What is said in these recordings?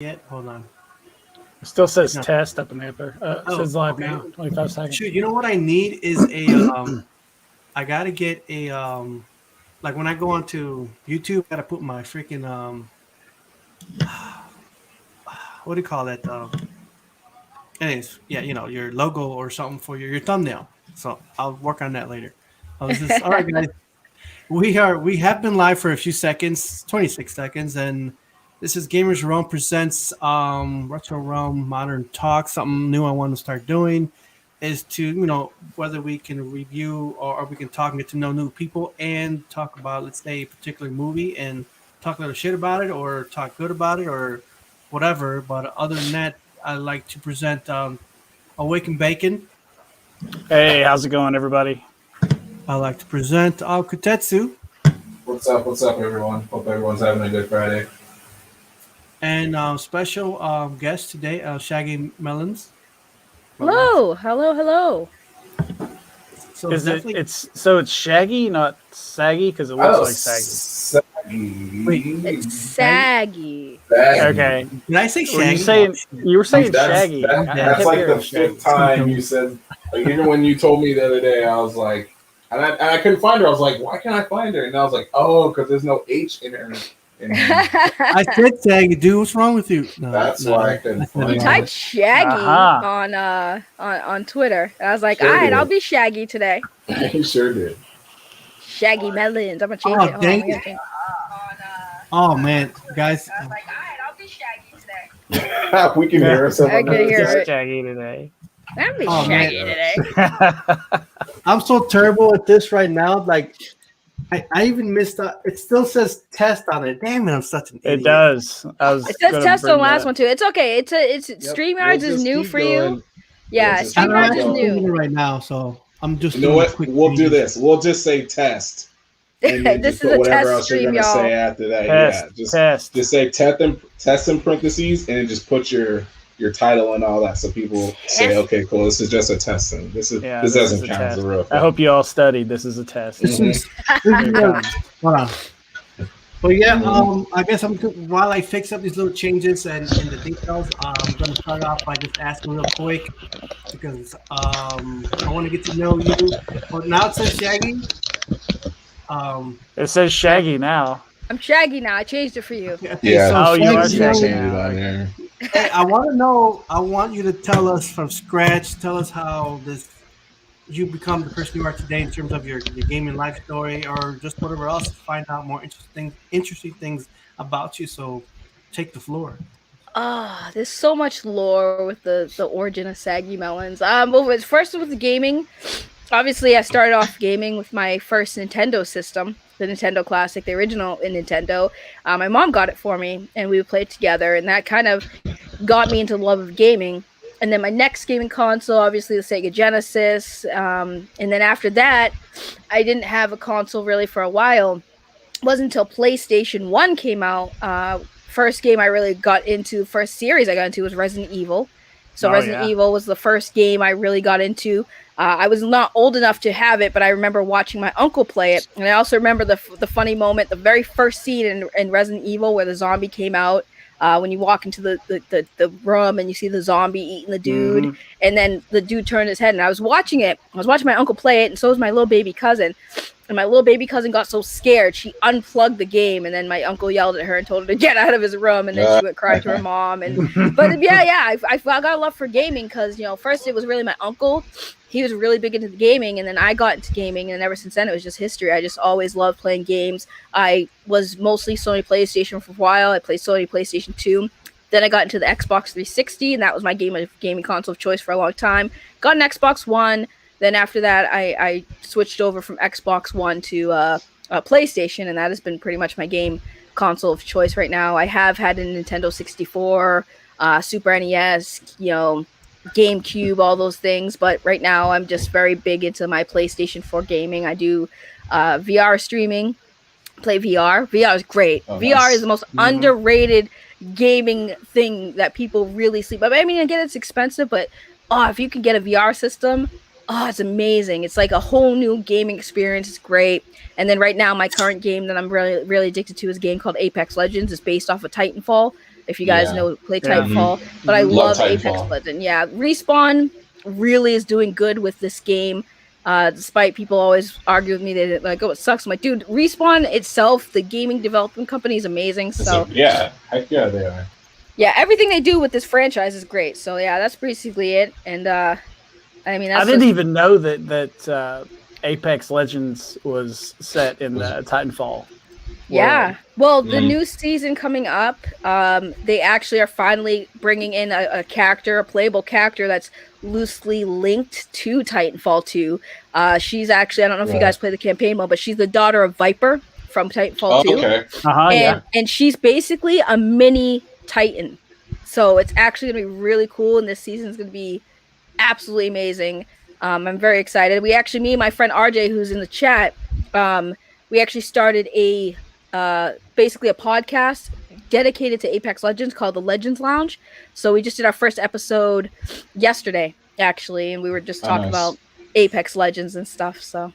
Yet, hold on. It still says No. test up in the upper. It says live now. 25 seconds. Shoot, you know what I need is a I gotta get a like when I go onto YouTube, I gotta put my freaking what do you call that? Anyways, yeah, your logo or something for your thumbnail. So I'll work on that later. This is all right, guys. We have been live for a few seconds, 26 seconds, and this is Gamers Realm presents Retro Realm Modern Talk. Something new I want to start doing is to whether we can review or we can talk and get to know new people and talk about, let's say, a particular movie and talk a little shit about it or talk good about it or whatever. But other than that, I like to present Awakened Bacon. Hey, how's it going, everybody? I like to present KOTETSU. What's up, everyone? Hope everyone's having a good Friday. And special guest today, SAGGY MELONZ. Hello. So it's Shaggy, not Saggy, because it looks like Saggy. It's Saggy. Okay. Did I say Shaggy? You were saying Shaggy. That's like the fifth time you said. Like, even when you told me the other day, I was like, and I couldn't find her. I was like, why can't I find her? And I was like, oh, because there's no H in her. I said Shaggy, dude. What's wrong with you? That's why I couldn't find her. You typed Shaggy on Twitter. And I was like, all right, I'll be Shaggy today. You sure did. Shaggy Melons. I'm gonna change it. Oh man, guys. I was like, all right, I'll be Shaggy today. We can hear us. I can hear it. Shaggy today. I'll be Shaggy today. I'm so terrible at this right now. Like, I even missed up. It still says test on it. Damn it, I'm such an idiot. It does. It says test on the last one too. It's okay. StreamYards is new for you. Yeah, StreamYards is new right now, so I'm just. You know what? We'll do this. We'll just say test. This is a test stream, y'all. Say after that, test. Just say test in parentheses, and then just put your title and all that, so people say, okay, cool. This is just a test, and this doesn't count as a real thing. I hope you all studied. This is a test. Hold on. But yeah, I guess while I fix up these little changes and the details, I'm going to start off by just asking real quick because I want to get to know you. But now it says Shaggy. It says Shaggy now. I'm Shaggy now. I changed it for you. Yeah. So you are Shaggy Shaggy. Hey, I want to know. I want you to tell us from scratch. Tell us how you become the person you are today in terms of your gaming life story, or just whatever else. Find out more interesting things about you. So, take the floor. There's so much lore with the origin of Saggy Melons. First with the gaming. Obviously, I started off gaming with my first Nintendo system, the Nintendo Classic, the original in Nintendo. My mom got it for me, and we would play it together, and that kind of got me into the love of gaming. And then my next gaming console, obviously the Sega Genesis, and then after that, I didn't have a console really for a while. It wasn't until PlayStation 1 came out. First game I really got into, first series I got into was Resident Evil. So Resident Evil was the first game I really got into. I was not old enough to have it, but I remember watching my uncle play it. And I also remember the funny moment, the very first scene in Resident Evil where the zombie came out. When you walk into the room and you see the zombie eating the dude, and then the dude turned his head, and I was watching it. I was watching my uncle play it, and so was my little baby cousin. And my little baby cousin got so scared, she unplugged the game, and then my uncle yelled at her and told her to get out of his room, and then she went cry to her mom. But I got a love for gaming because, first it was really my uncle. He was really big into the gaming, and then I got into gaming, and ever since then it was just history. I just always loved playing games. I was mostly Sony PlayStation for a while. I played Sony PlayStation 2. Then I got into the Xbox 360, and that was my gaming console of choice for a long time. Got an Xbox One. Then after that, I switched over from Xbox One to PlayStation, and that has been pretty much my game console of choice right now. I have had a Nintendo 64, Super NES, GameCube, all those things, but right now I'm just very big into my PlayStation 4 gaming. I do VR streaming, play VR. VR is great. VR is the most underrated gaming thing that people really sleep. I mean, again, it's expensive, but if you can get a VR system, it's amazing. It's like a whole new gaming experience. It's great. And then right now, my current game that I'm really, really addicted to is a game called Apex Legends. It's based off of Titanfall. if you guys Yeah. play Yeah. Titanfall, but I Love love Apex Titanfall. Legends. Yeah, Respawn really is doing good with this game. Despite people always argue with me that like, oh, it sucks. I'm like, dude, Respawn itself, the gaming development company, is amazing. So Yeah, heck yeah, they are. yeah, everything they do with this franchise is great. So yeah, that's basically it. And I mean, that's I didn't just- even know that Apex Legends was set in the Titanfall. Yeah. world. Well, the new season coming up, they actually are finally bringing in a character, a playable character that's loosely linked to Titanfall 2. She's actually, I don't know if you guys play the campaign mode, but she's the daughter of Viper from Titanfall 2. Okay. And she's basically a mini Titan. So it's actually going to be really cool, and this season is going to be absolutely amazing. I'm very excited. We actually, me and my friend RJ, who's in the chat, we actually started basically a podcast dedicated to Apex Legends called the Legends Lounge. So we just did our first episode yesterday, actually, and we were just talking about Apex Legends and stuff. So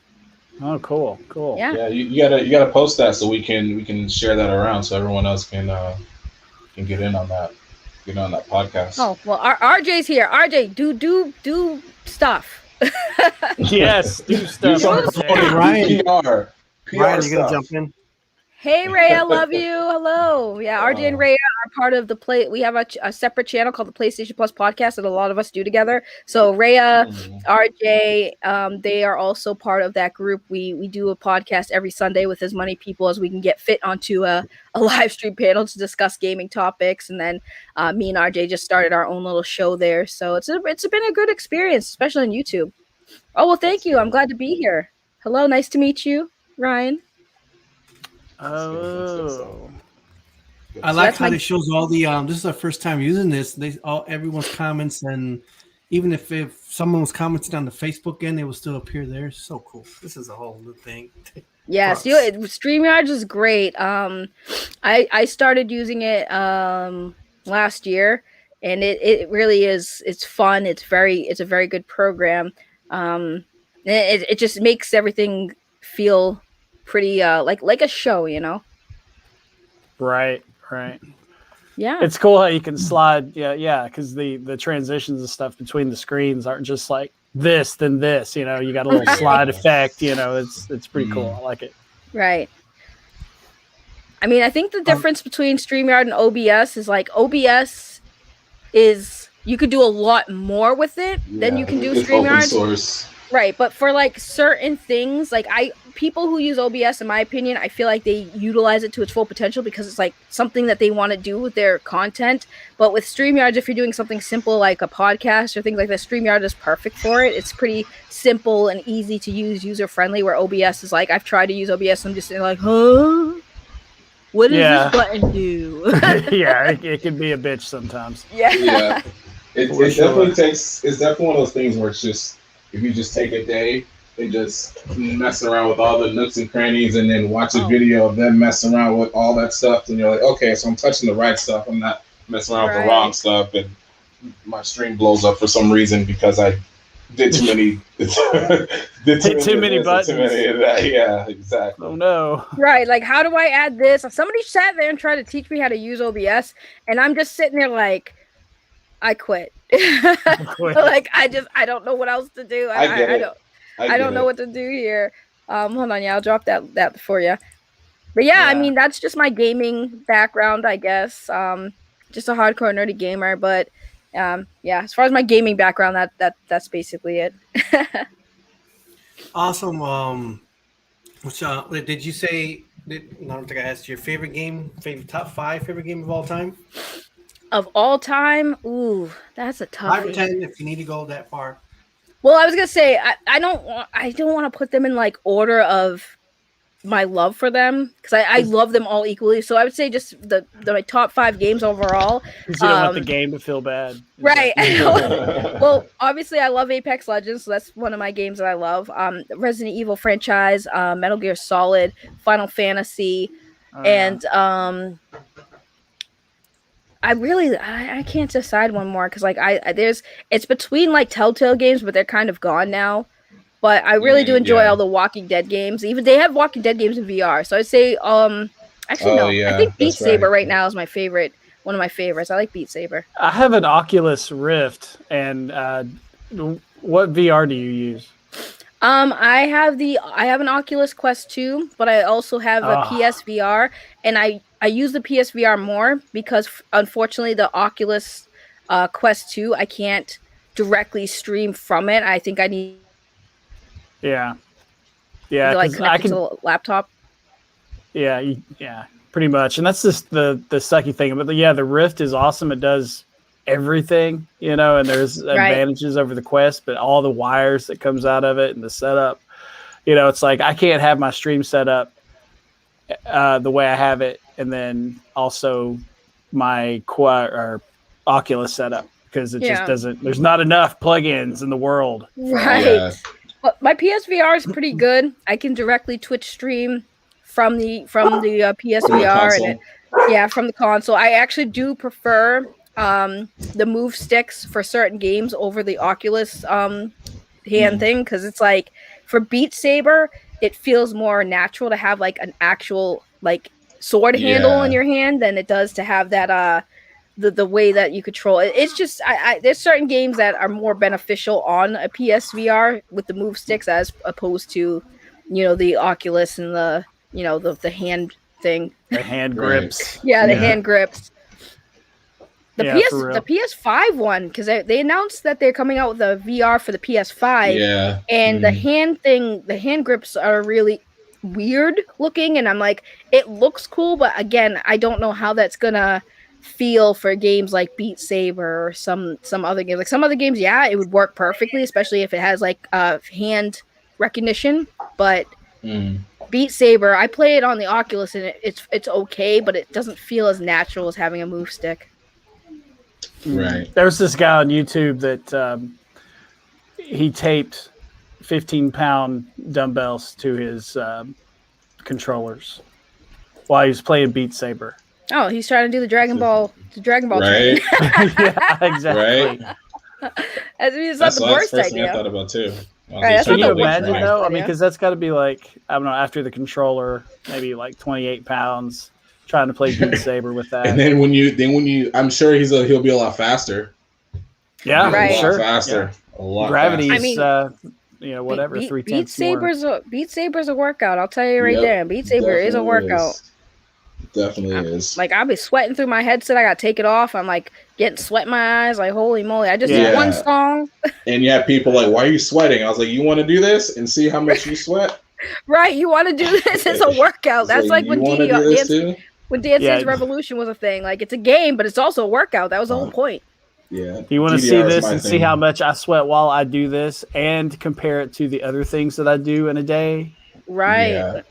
Oh, cool. yeah, Yeah, you gotta post that so we can share that around so everyone else can get in on that. Get on that podcast. Oh well, RJ's here. RJ, do stuff. Yes, do Do stuff. some RJ. promoting Ryan. PR. Ryan, you gonna stuff. jump in? Hey Ray, I love you. Hello. Yeah, RJ and Ray are part of the play. We have a separate channel called the PlayStation Plus podcast that a lot of us do together. So Raya, RJ, they are also part of that group. We do a podcast every Sunday with as many people as we can get fit onto a live stream panel to discuss gaming topics. And then me and RJ just started our own little show there. So it's been a good experience, especially on YouTube. Oh well, thank you. I'm glad to be here. Hello, nice to meet you, Ryan. Oh. I like that's how my- it shows all the this is our first time using this. Everyone's comments, and even if someone was commenting on the Facebook end, it will still appear there. So cool. This is a whole new thing. Yes, StreamYard is great. I started using it last year, and it really is. It's fun. It's a very good program. It just makes everything feel pretty like a show, you know. Right. Yeah, It's cool how you can slide. Yeah, because the transitions and stuff between the screens aren't just like this, then this. You know, you got a little slide effect. You know, it's pretty cool. I like it. right. I mean, I think the difference between StreamYard and OBS is like OBS is you could do a lot more with it than you can do it's open StreamYard. source. Right, but for like certain things, like people who use OBS, in my opinion, I feel like they utilize it to its full potential because it's like something that they want to do with their content. But with StreamYard, if you're doing something simple like a podcast or things like that, StreamYard is perfect for it. It's pretty simple and easy to use, user friendly. Where OBS is like, I've tried to use OBS, I'm just like, huh? What does this button do? Yeah, it can be a bitch sometimes. Yeah. It definitely takes. It's definitely one of those things where it's just if you just take a day and just mess around with all the nooks and crannies, and then watch a video of them messing around with all that stuff, and you're like, okay, so I'm touching the right stuff. I'm not messing around with the wrong stuff, and my stream blows up for some reason because I did too many. Too many buttons. Too many of that. Yeah, exactly. Oh no. Right, like how do I add this? Somebody sat there and tried to teach me how to use OBS, and I'm just sitting there like, I quit. Like I don't know what else to do. I don't know what to do here. Hold on, yeah, I'll drop that for you. But yeah, I mean that's just my gaming background, I guess. Just a hardcore nerdy gamer, but yeah, as far as my gaming background, that's basically it. Awesome. Which did you say? I don't think I asked your favorite top 5 favorite game of all time. Of all time, ooh, that's a tough. 5 or 10, if you need to go that far. Well, I was gonna say I don't want to put them in like order of my love for them because I love them all equally. So I would say just my top 5 games overall. Because you don't want the game to feel bad. Right. Well, obviously I love Apex Legends, so that's one of my games that I love. Resident Evil franchise, Metal Gear Solid, Final Fantasy, and I can't decide one more because like it's between like Telltale games, but they're kind of gone now. But I really do enjoy all the Walking Dead games. Even they have Walking Dead games in VR. So I'd say actually no. I think Beat Saber right now is my favorite one of my favorites. I like Beat Saber. I have an Oculus Rift, and what VR do you use? I have an Oculus Quest 2, but I also have a PSVR, and I use the PSVR more because unfortunately the Oculus Quest 2 I can't directly stream from it. I think I need Yeah, to like connect it to a laptop. Yeah, pretty much, and that's just the sucky thing. But the Rift is awesome. It does everything, and there's advantages over the Quest, but all the wires that comes out of it and the setup, it's like I can't have my stream set up the way I have it, and then also my Oculus setup because it just doesn't. There's not enough plugins in the world. Right. Yeah. But my PSVR is pretty good. I can directly Twitch stream from the PSVR from the console. I actually do prefer the move sticks for certain games over the Oculus hand thing, because it's like for Beat Saber it feels more natural to have like an actual like sword handle in your hand than it does to have that the way that you control it. It's just there's certain games that are more beneficial on a PSVR with the move sticks as opposed to the Oculus and the the hand thing, the hand grips. The hand grips. The PS5 one, because they announced that they're coming out with a VR for the PS5. And the hand grips are really weird looking, and I'm like, it looks cool, but again, I don't know how that's gonna feel for games like Beat Saber or some other games. Like some other games, it would work perfectly, especially if it has like hand recognition. But Beat Saber, I play it on the Oculus, and it's okay, but it doesn't feel as natural as having a move stick. Right. There's this guy on YouTube that he taped 15-pound dumbbells to his controllers while he was playing Beat Saber. Oh, he's trying to do the Dragon Ball right? Yeah, exactly. Right. That's the worst idea. I thought about too. Right, can you imagine though? I mean, because that's got to be like, I don't know, after the controller, maybe like 28 pounds, trying to play Beat Saber with that. And then when you, I'm sure he'll be a lot faster. Yeah, right. Sure. Faster. Yeah. A lot. Gravity's, faster. Whatever, 3/10 Beat Saber's a workout. I'll tell you right there. Beat Saber is a workout. Definitely is. Like, I'll be sweating through my headset. I gotta take it off. I'm like getting sweat in my eyes. Like, holy moly! I just did one song. And you have people like, "Why are you sweating?" I was like, "You want to do this and see how much you sweat?" Right? You want to do this? It's a workout. That's like when Dance Dance Revolution was a thing. Like, it's a game, but it's also a workout. That was the whole point. Yeah. You want to see this and see how much I sweat while I do this, and compare it to the other things that I do in a day. Right. Yeah.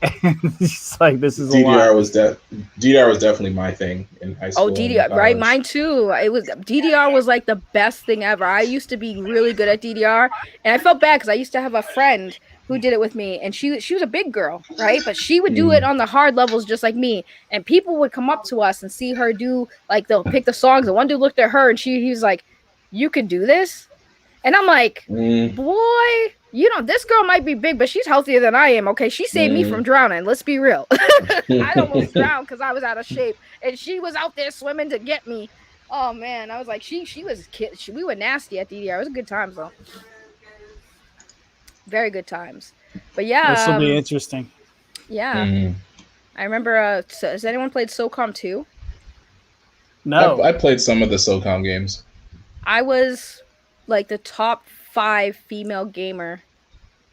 It's like, this is DDR a lot. DDR was definitely my thing in high school. Oh, DDR, right? Mine too. DDR was like the best thing ever. I used to be really good at DDR, and I felt bad because I used to have a friend who did it with me, and she was a big girl, right? But she would do it on the hard levels just like me, and people would come up to us and see her do, like, they'll pick the songs, and one dude looked at her and he was like, "You could do this?" And I'm like, boy, this girl might be big, but she's healthier than I am. Okay, she saved me from drowning. Let's be real. I almost drowned because I was out of shape, and she was out there swimming to get me. Oh man, I was like, we were nasty at DDR. It was good times though, very good times. But yeah, this will be interesting. Yeah, I remember. Has anyone played SOCOM 2? No, I played some of the SOCOM games. I was like the top 5 female gamer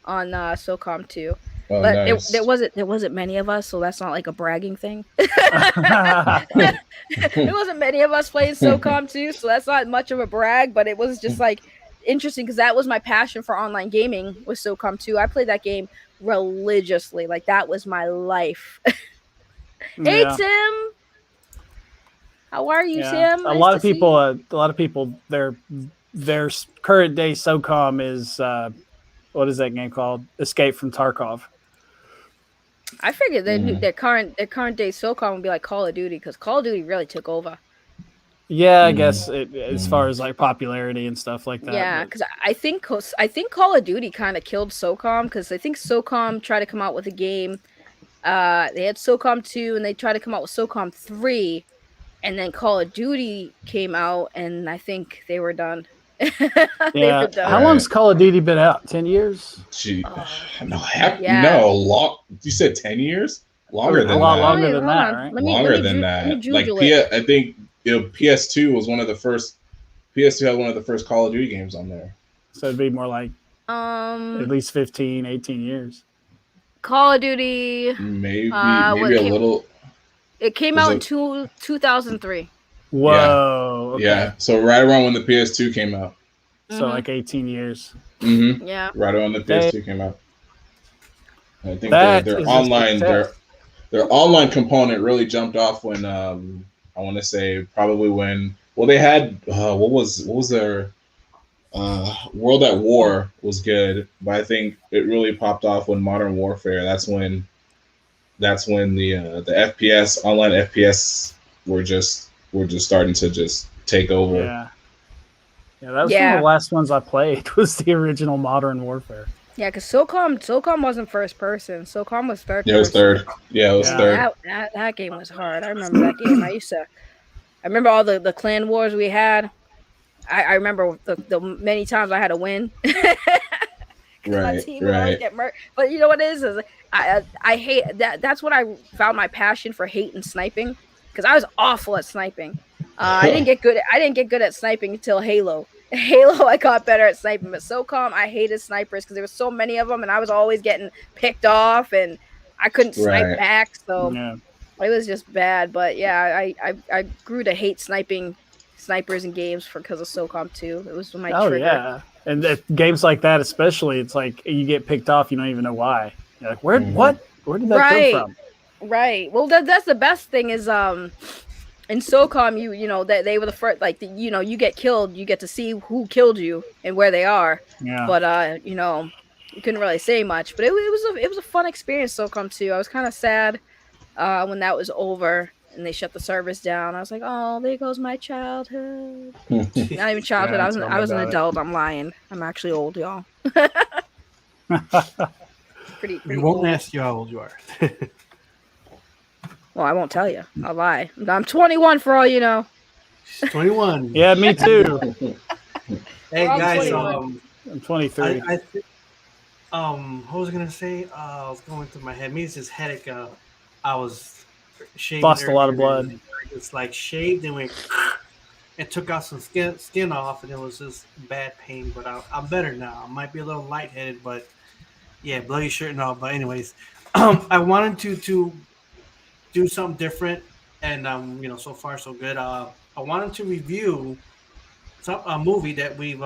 on SOCOM 2. Oh, but nice. there wasn't many of us, so that's not like a bragging thing. There wasn't many of us playing SOCOM 2, so that's not much of a brag, but it was just like interesting because that was my passion for online gaming, was SOCOM 2. I played that game religiously. Like, that was my life. Hey, Tim. How are you, Tim? A lot of people, their current day SOCOM is what is that game called? Escape from Tarkov. I figured their current day SOCOM would be like Call of Duty, because Call of Duty really took over. Yeah, I guess as far as like popularity and stuff like that. Yeah, because I think Call of Duty kind of killed SOCOM, because I think SOCOM tried to come out with a game. They had SOCOM 2, and they tried to come out with SOCOM 3. And then Call of Duty came out, and I think they were done. Yeah. How long's Call of Duty been out? 10 years? Gee, no, yeah. long. You said 10 years? Longer than a lot that. longer than that, right? Longer than that. Like I think PS2 was one of the first. PS2 had one of the first Call of Duty games on there. So it'd be more like at least 15, 18 years. Call of Duty. Maybe a little. It came out in 2003. Whoa. Yeah. Okay. So right around when the PS2 came out. So like 18 years. Mm-hmm. Yeah. Right around the PS2 came out. I think their online component really jumped off when I want to say probably when they had what was their World at War was good, but I think it really popped off when Modern Warfare. That's when the FPS online FPS were just starting to just take over. Yeah, that was one of the last ones I played was the original Modern Warfare. Yeah, because SOCOM wasn't first person. SOCOM was third. Yeah, it was third. Yeah, it was third. That game was hard. I remember that game. I remember all the clan wars we had. I remember the many times I had to win. My team would always get murdered. But you know what it is I hate that. That's what I found my passion for hating sniping, because I was awful at sniping. I didn't get good at sniping until Halo. Halo, I got better at sniping, but SOCOM, I hated snipers because there were so many of them, and I was always getting picked off, and I couldn't snipe back, so it was just bad. But yeah, I grew to hate snipers in games because of SOCOM 2. It was my trigger. Yeah, and games like that especially, it's like you get picked off, you don't even know why. You're like, where did that come from? Right. Well, that's the best thing is in SOCOM, you know that they were the first. Like you get killed, you get to see who killed you and where they are. Yeah. But you couldn't really say much. But it was a fun experience. SOCOM 2. I was kind of sad when that was over and they shut the service down. I was like, oh, there goes my childhood. Not even childhood. I was an adult. I'm lying. I'm actually old, y'all. pretty we won't old. ask you how old you are. Well, I won't tell you. I'll lie. I'm 21 for all you know. She's 21. Yeah, me too. Hey guys, 21. I'm 23. What was I gonna say? I was going through my head. Maybe it's just headache. I was shaving. Lost a lot of blood. It's like shaved and went and took out some skin off, and it was just bad pain. But I'm better now. I might be a little lightheaded, but yeah, bloody shirt and all. But anyways, I wanted to do something different, and so far so good. I wanted to review a movie that we've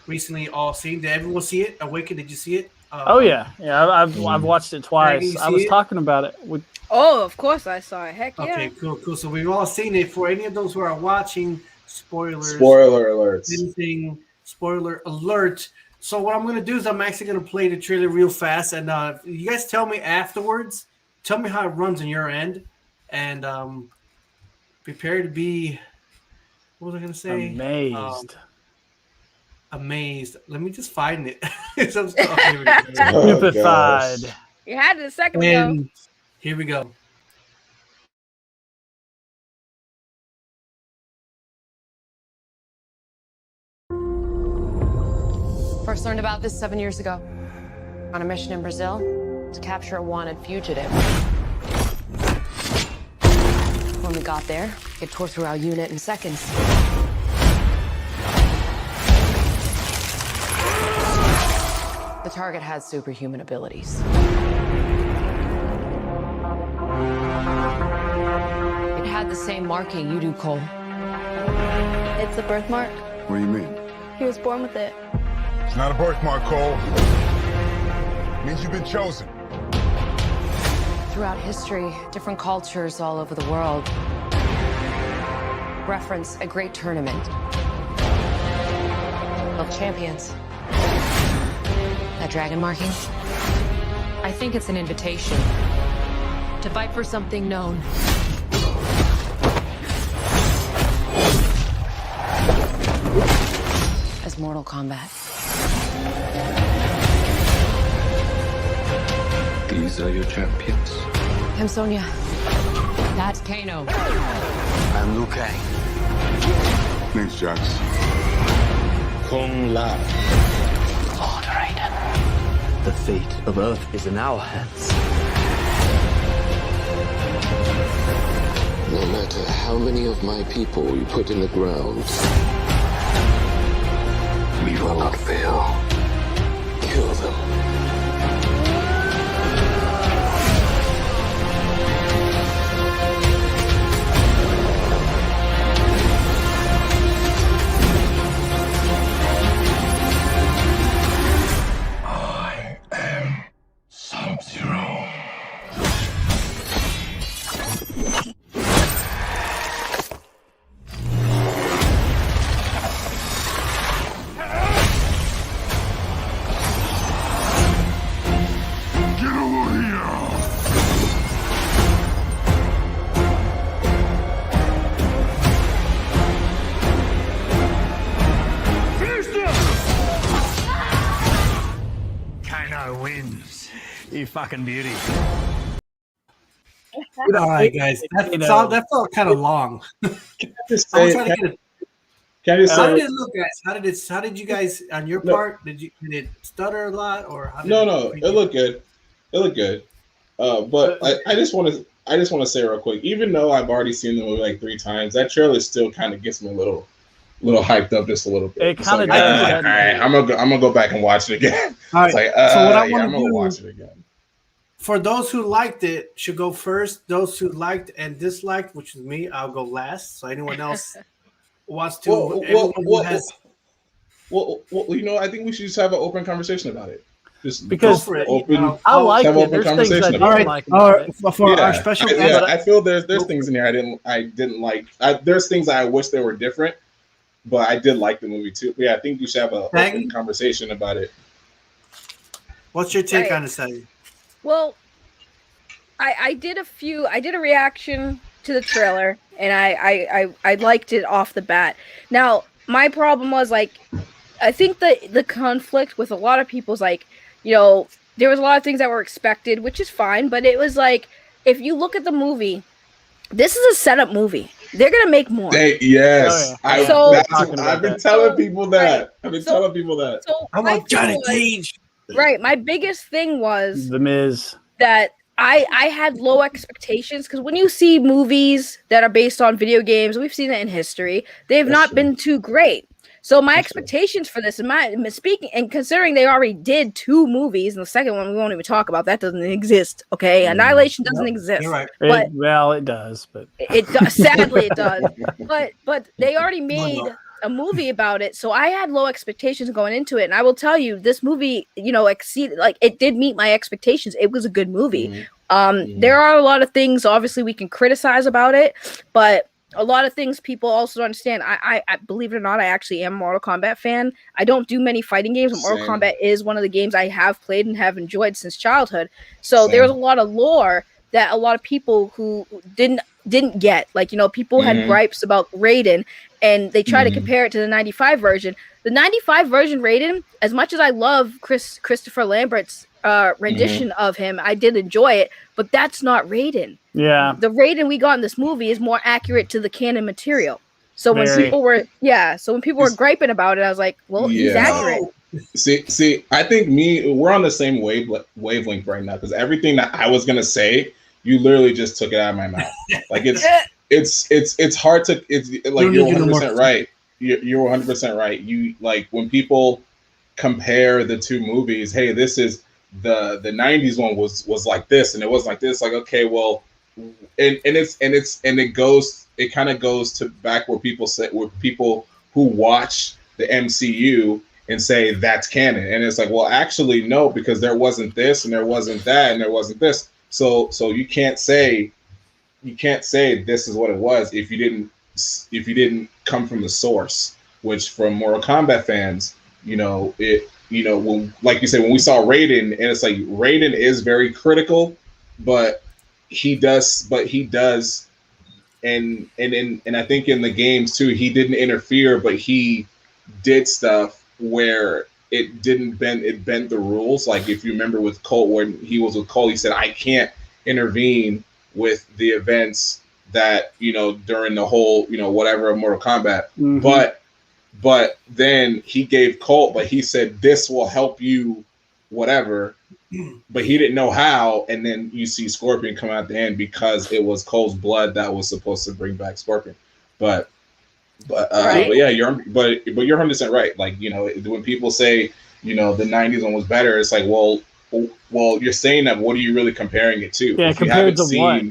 recently all seen. Did everyone see it? Awaken, did you see it? Oh yeah, I've watched it twice. I was talking about it with. Oh, of course I saw it. Heck yeah. Okay, cool. So we've all seen it. For any of those who are watching, spoiler alerts. Anything, spoiler alert. So what I'm gonna do is I'm actually gonna play the trailer real fast, and you guys tell me afterwards. Tell me how it runs on your end, and prepare to be. What was I gonna say? Amazed. Amazed. Let me just find it. Stupified. You had it a second ago. Here we go. First learned about this 7 years ago. On a mission in Brazil to capture a wanted fugitive. When we got there, it tore through our unit in seconds. The target had superhuman abilities. It had the same marking you do, Cole. It's a birthmark. What do you mean? He was born with it. It's not a birthmark, Cole. It means you've been chosen. Throughout history, different cultures all over the world reference a great tournament of champions. That dragon marking? I think it's an invitation to fight for something known. As Mortal Kombat. These are your champions. I'm Sonya. That's Kano. I'm Liu Kang. Thanks, Jax. Kung Lao. Lord Raiden. The fate of Earth is in our hands. No matter how many of my people you put in the ground, we will not fail. Kill them. I am Sub-Zero. Get over here! Finish them! Kano wins. You fucking beauty. All right, guys. That felt kind of long. Just I'm say, trying to get it. can I just How say, did it look, guys? How did you guys on your part? Did it stutter a lot or how did no, it looked good. It looked good. But I just want to say real quick, even though I've already seen the movie like 3 times, that trailer still kind of gets me a little hyped up just a little bit. It kind of Like, does. all right, I'm gonna go back and watch it again. All right. It's like, so what I yeah, want I'm to gonna do watch it again. for those who liked it should go first. Those who liked and disliked, which is me, I'll go last. So anyone else wants to, Well, you know, I think we should just have an open conversation about it. Just Because go for it. open. I like have it. open There's things I conversation didn't about All right. like about it. For our special guest, I feel there's things in here I didn't like. There's things I wish they were different, but I did like the movie too. Yeah, I think we should have an open conversation about it. what's your take Right. on the Saggy? Well, I did a reaction to the trailer, and I liked it off the bat. Now, my problem was like, I think the conflict with a lot of people's like, you know, there was a lot of things that were expected, which is fine, but it was like, if you look at the movie, this is a setup movie. They're gonna make more. Yes, Oh, yeah. I've been telling people that. I've been telling people that. So I my want thing Johnny was- Cage. Right. My biggest thing was The Miz. that I had low expectations because when you see movies that are based on video games, we've seen it in history, they've That's not true. been too great. So my That's true. expectations for this, speaking and considering they already did 2 movies, and the second one we won't even talk about, that doesn't exist. Okay, Annihilation doesn't exist. You're right. But Well, it does, but it does. Sadly, it does. But they already made a movie about it, so I had low expectations going into it. And I will tell you, this movie, you know, exceeded, like, it did meet my expectations. It was a good movie. There are a lot of things, obviously, we can criticize about it, but a lot of things people also don't understand. I believe it or not, I actually am a Mortal Kombat fan. I don't do many fighting games, but Mortal Same. Kombat is one of the games I have played and have enjoyed since childhood. So Same. there's a lot of lore that a lot of people who didn't get. Like, you know, people had gripes about Raiden, and they try to compare it to the 95 version. The 95 version Raiden, as much as I love Christopher Lambert's rendition of him, I did enjoy it, but that's not Raiden. yeah. The Raiden we got in this movie is more accurate to the canon material. So when Very. people were griping about it, I was like, well, he's Yeah. accurate. See, I think we're on the same wavelength right now, because everything that I was gonna say, you literally just took it out of my mouth. Like it's hard to, it's like you're 100% right. You're 100% right. You, like, when people compare the 2 movies, hey, this is the 90s one was like this and it was like this, like, okay, well, and it kind of goes to back where people who watch the MCU and say that's canon, and it's like, well, actually no, because there wasn't this and there wasn't that and there wasn't this, so you can't say this is what it was if you didn't come from the source, which from Mortal Kombat fans, when, like you said, when we saw Raiden, and it's like Raiden is very critical, but he does, and I think in the games too, he didn't interfere, but he did stuff where it bent the rules. Like, if you remember with Colt, when he was with Colt, he said, I can't intervene with the events that, you know, during the whole, you know, whatever of Mortal Kombat. Mhm. But then he gave Colt, but he said this will help you, whatever. But he didn't know how, and then you see Scorpion come out at the end because it was Colt's blood that was supposed to bring back Scorpion. But yeah, you're 100% right. Like, you know, when people say, you know, the 90s one was better, it's like, well, you're saying that. What are you really comparing it to? Yeah, compared to what?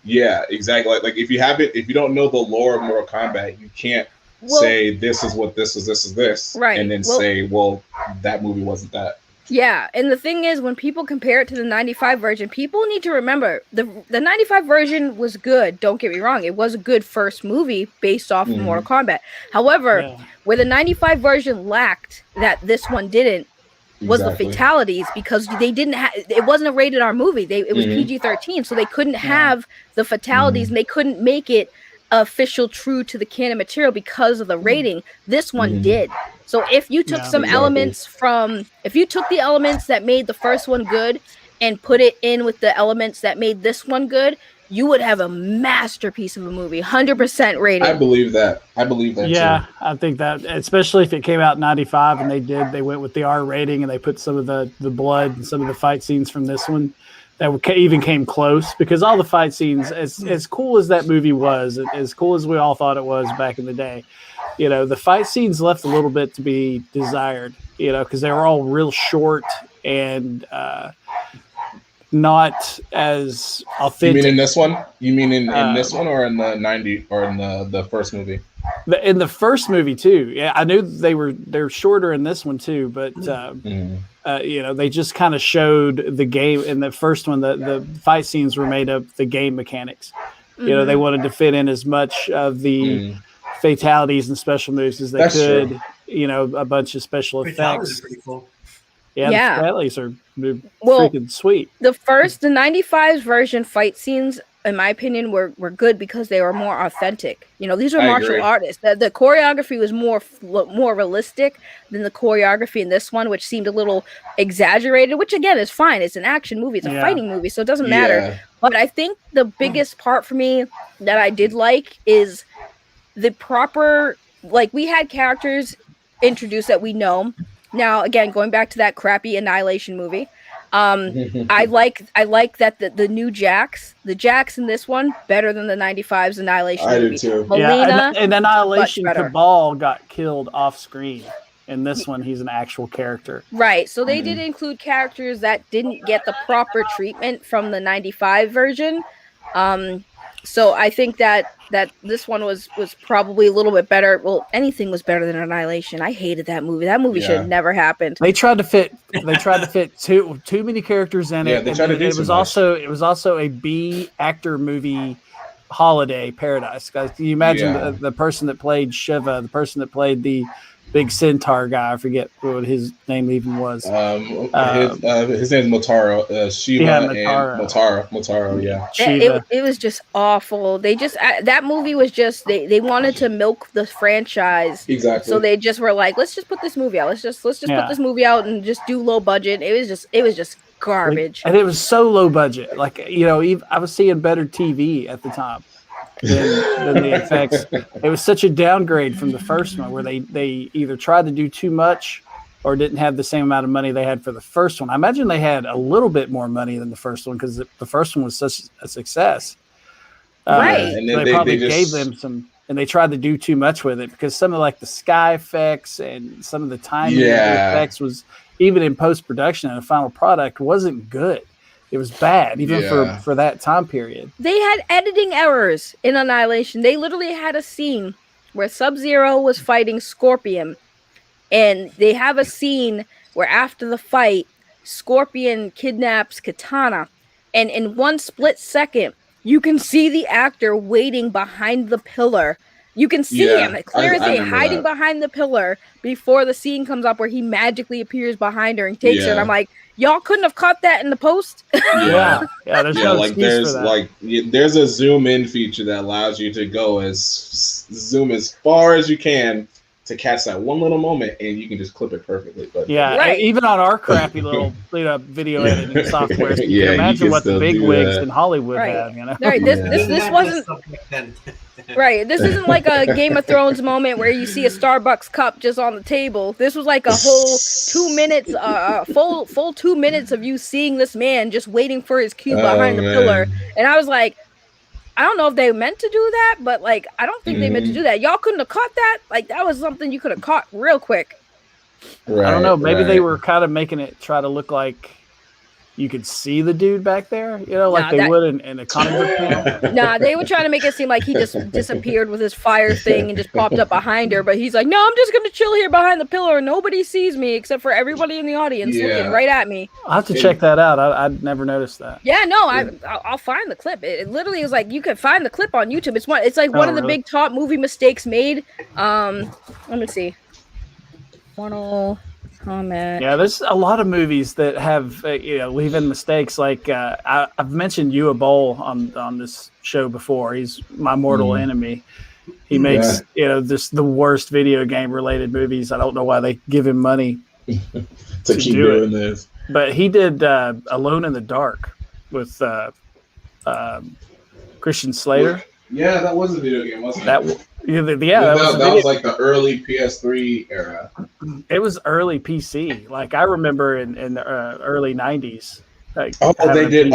Yeah, exactly. Like if you don't know the lore of Mortal Kombat, you can't say this is what this is this, right? And then say, well, that movie wasn't that. Yeah, and the thing is, when people compare it to the 95 version, people need to remember the 95 version was good. Don't get me wrong; it was a good first movie based off of Mortal Kombat. However, where the 95 version lacked, that this one didn't, was the fatalities, because they didn't have. It wasn't a rated R movie. It was PG-13, so they couldn't have the fatalities, and they couldn't make it official, true to the canon material because of the rating. This one did. So if you took some elements from, if you took the elements that made the first one good and put it in with the elements that made this one good, you would have a masterpiece of a movie, 100% rated. I believe that. Yeah, too. I think that, especially if it came out in 95 and they went with the R rating and they put some of the blood and some of the fight scenes from this one that even came close, because all the fight scenes, as cool as that movie was, as cool as we all thought it was back in the day, you know, the fight scenes left a little bit to be desired, you know, because they were all real short and not as authentic. You mean in this one? You mean in this one, or in the 90 or in the first movie? In the first movie too. Yeah, I knew they're shorter in this one too, but you know, they just kind of showed the game in the first one. The fight scenes were made of the game mechanics. You know, they wanted to fit in as much of the fatalities and special moves as they could. True. You know, a bunch of special effects. Pretty cool. Yeah, the fatalities are freaking sweet. The 95's version fight scenes, in my opinion, were good because they were more authentic. You know, these are martial artists. The choreography was more realistic than the choreography in this one, which seemed a little exaggerated, which again is fine. It's an action movie. It's a fighting movie, so it doesn't matter. But I think the biggest part for me that I did like is the proper, like, we had characters introduced that we know. Now, again, going back to that crappy Annihilation movie, I like that the new Jax, the Jax in this one, better than the 95's Annihilation movie. I do too. Melina, and Annihilation Cabal got killed off screen. In this one, he's an actual character. Right. So they did include characters that didn't get the proper treatment from the 95 version. So I think that this one was probably a little bit better. Well, anything was better than Annihilation. I hated that movie. That movie should have never happened. They tried to fit too many characters in it. Yeah, they tried to do it was also a B actor movie holiday paradise. Guys, can you imagine the person that played Shiva, the person that played the big centaur guy? I forget what his name even was. His name is Motaro. Shiva and Motaro. Yeah. It was just awful. They just that movie was just they wanted to milk the franchise. Exactly. So they just were like, let's just put this movie out. Let's just put this movie out and just do low budget. It was just garbage. And it was so low budget. Like, you know, I was seeing better TV at the time than the effects. It was such a downgrade from the first one, where they either tried to do too much or didn't have the same amount of money they had for the first one. I imagine they had a little bit more money than the first one, because the first one was such a success. Right. And so they probably gave them some, and they tried to do too much with it, because some of like the sky effects and some of the timing of the effects was, even in post-production and the final product, wasn't good. It was bad, even for that time period. They had editing errors in Annihilation. They literally had a scene where Sub-Zero was fighting Scorpion, and they have a scene where after the fight, Scorpion kidnaps Katana, and in one split second, you can see the actor waiting behind the pillar. You can see him clear as day, hiding behind the pillar before the scene comes up where he magically appears behind her and takes her. And I'm like, y'all couldn't have caught that in the post. There's no excuse for that. There's a zoom in feature that allows you to go zoom as far as you can to catch that one little moment, and you can just clip it perfectly. But even on our crappy little video editing software, you can imagine what the big wigs in Hollywood have. You know, right? This wasn't right. This isn't like a Game of Thrones moment where you see a Starbucks cup just on the table. This was like a whole 2 minutes, full 2 minutes of you seeing this man just waiting for his cue behind the pillar, and I was like, I don't know if they meant to do that, but like, I don't think they meant to do that. Y'all couldn't have caught that. Like, that was something you could have caught real quick. Right, I don't know. Maybe they were kind of making it try to look like you could see the dude back there, you know, like they would in a comic book panel. Nah, they were trying to make it seem like he just disappeared with his fire thing and just popped up behind her. But he's like, no, I'm just going to chill here behind the pillar. Nobody sees me except for everybody in the audience looking right at me. I'll have to check that out. I'd never noticed that. Yeah, no, I'll find the clip. It literally is like, you can find the clip on YouTube. It's like one of the big top movie mistakes made. Let me see. Comment. Yeah, there's a lot of movies that have leaving mistakes. Like I've mentioned Yua Bowl on this show before. He's my mortal enemy. He makes just the worst video game related movies. I don't know why they give him money to keep doing this. But he did Alone in the Dark with Christian Slater. Yeah, that was a video game, wasn't it? That was like the early PS3 era. It was early PC. Like I remember in the early 90s. Like, they did. It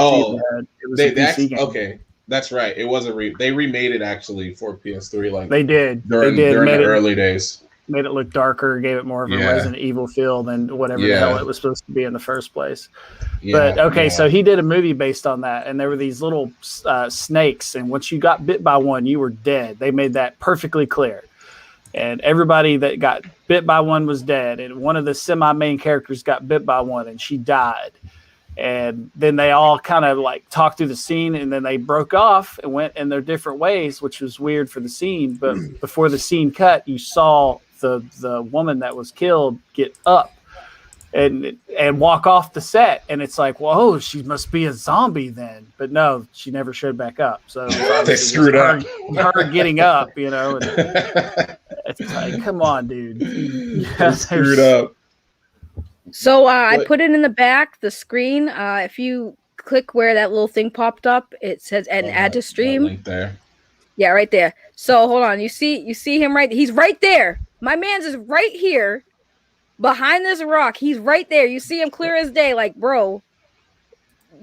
was a PC game. Okay, that's right. It was they remade it actually for PS3. Like they did during the early days. Made it look darker, gave it more of a Resident Evil feel than whatever the hell it was supposed to be in the first place. So he did a movie based on that, and there were these little snakes, and once you got bit by one, you were dead. They made that perfectly clear. And everybody that got bit by one was dead, and one of the semi-main characters got bit by one, and she died. And then they all kind of like talked through the scene, and then they broke off and went in their different ways, which was weird for the scene. But before the scene cut, you saw the woman that was killed get up and walk off the set, and it's like, whoa, she must be a zombie then. But no, she never showed back up. So they screwed up. Her getting up, you know. And it's like, come on, dude. They screwed up. So I put it in the back, the screen. If you click where that little thing popped up, it says add to stream. Link there. Yeah, right there. So hold on. You see him right? He's right there. My man's is right here behind this rock. He's right there. You see him clear as day. Like, bro,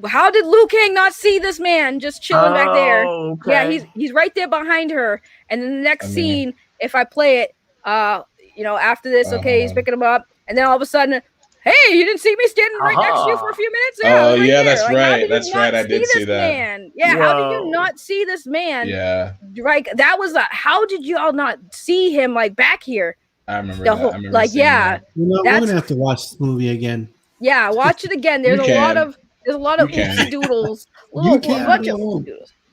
how did Liu Kang not see this man just chilling back there? Okay. Yeah, he's right there behind her. And then the next scene, if I play it, after this, he's picking him up, and then all of a sudden, hey, you didn't see me standing right next to you for a few minutes? Yeah, that's right. That's right. I did see that. Man? Yeah, how did you not see this man? Yeah. Like, that was how did you all not see him like back here? I remember that. I remember like, that. We're gonna have to watch this movie again. Yeah, watch it again. There's a lot of oopsie doodles. You can watch it.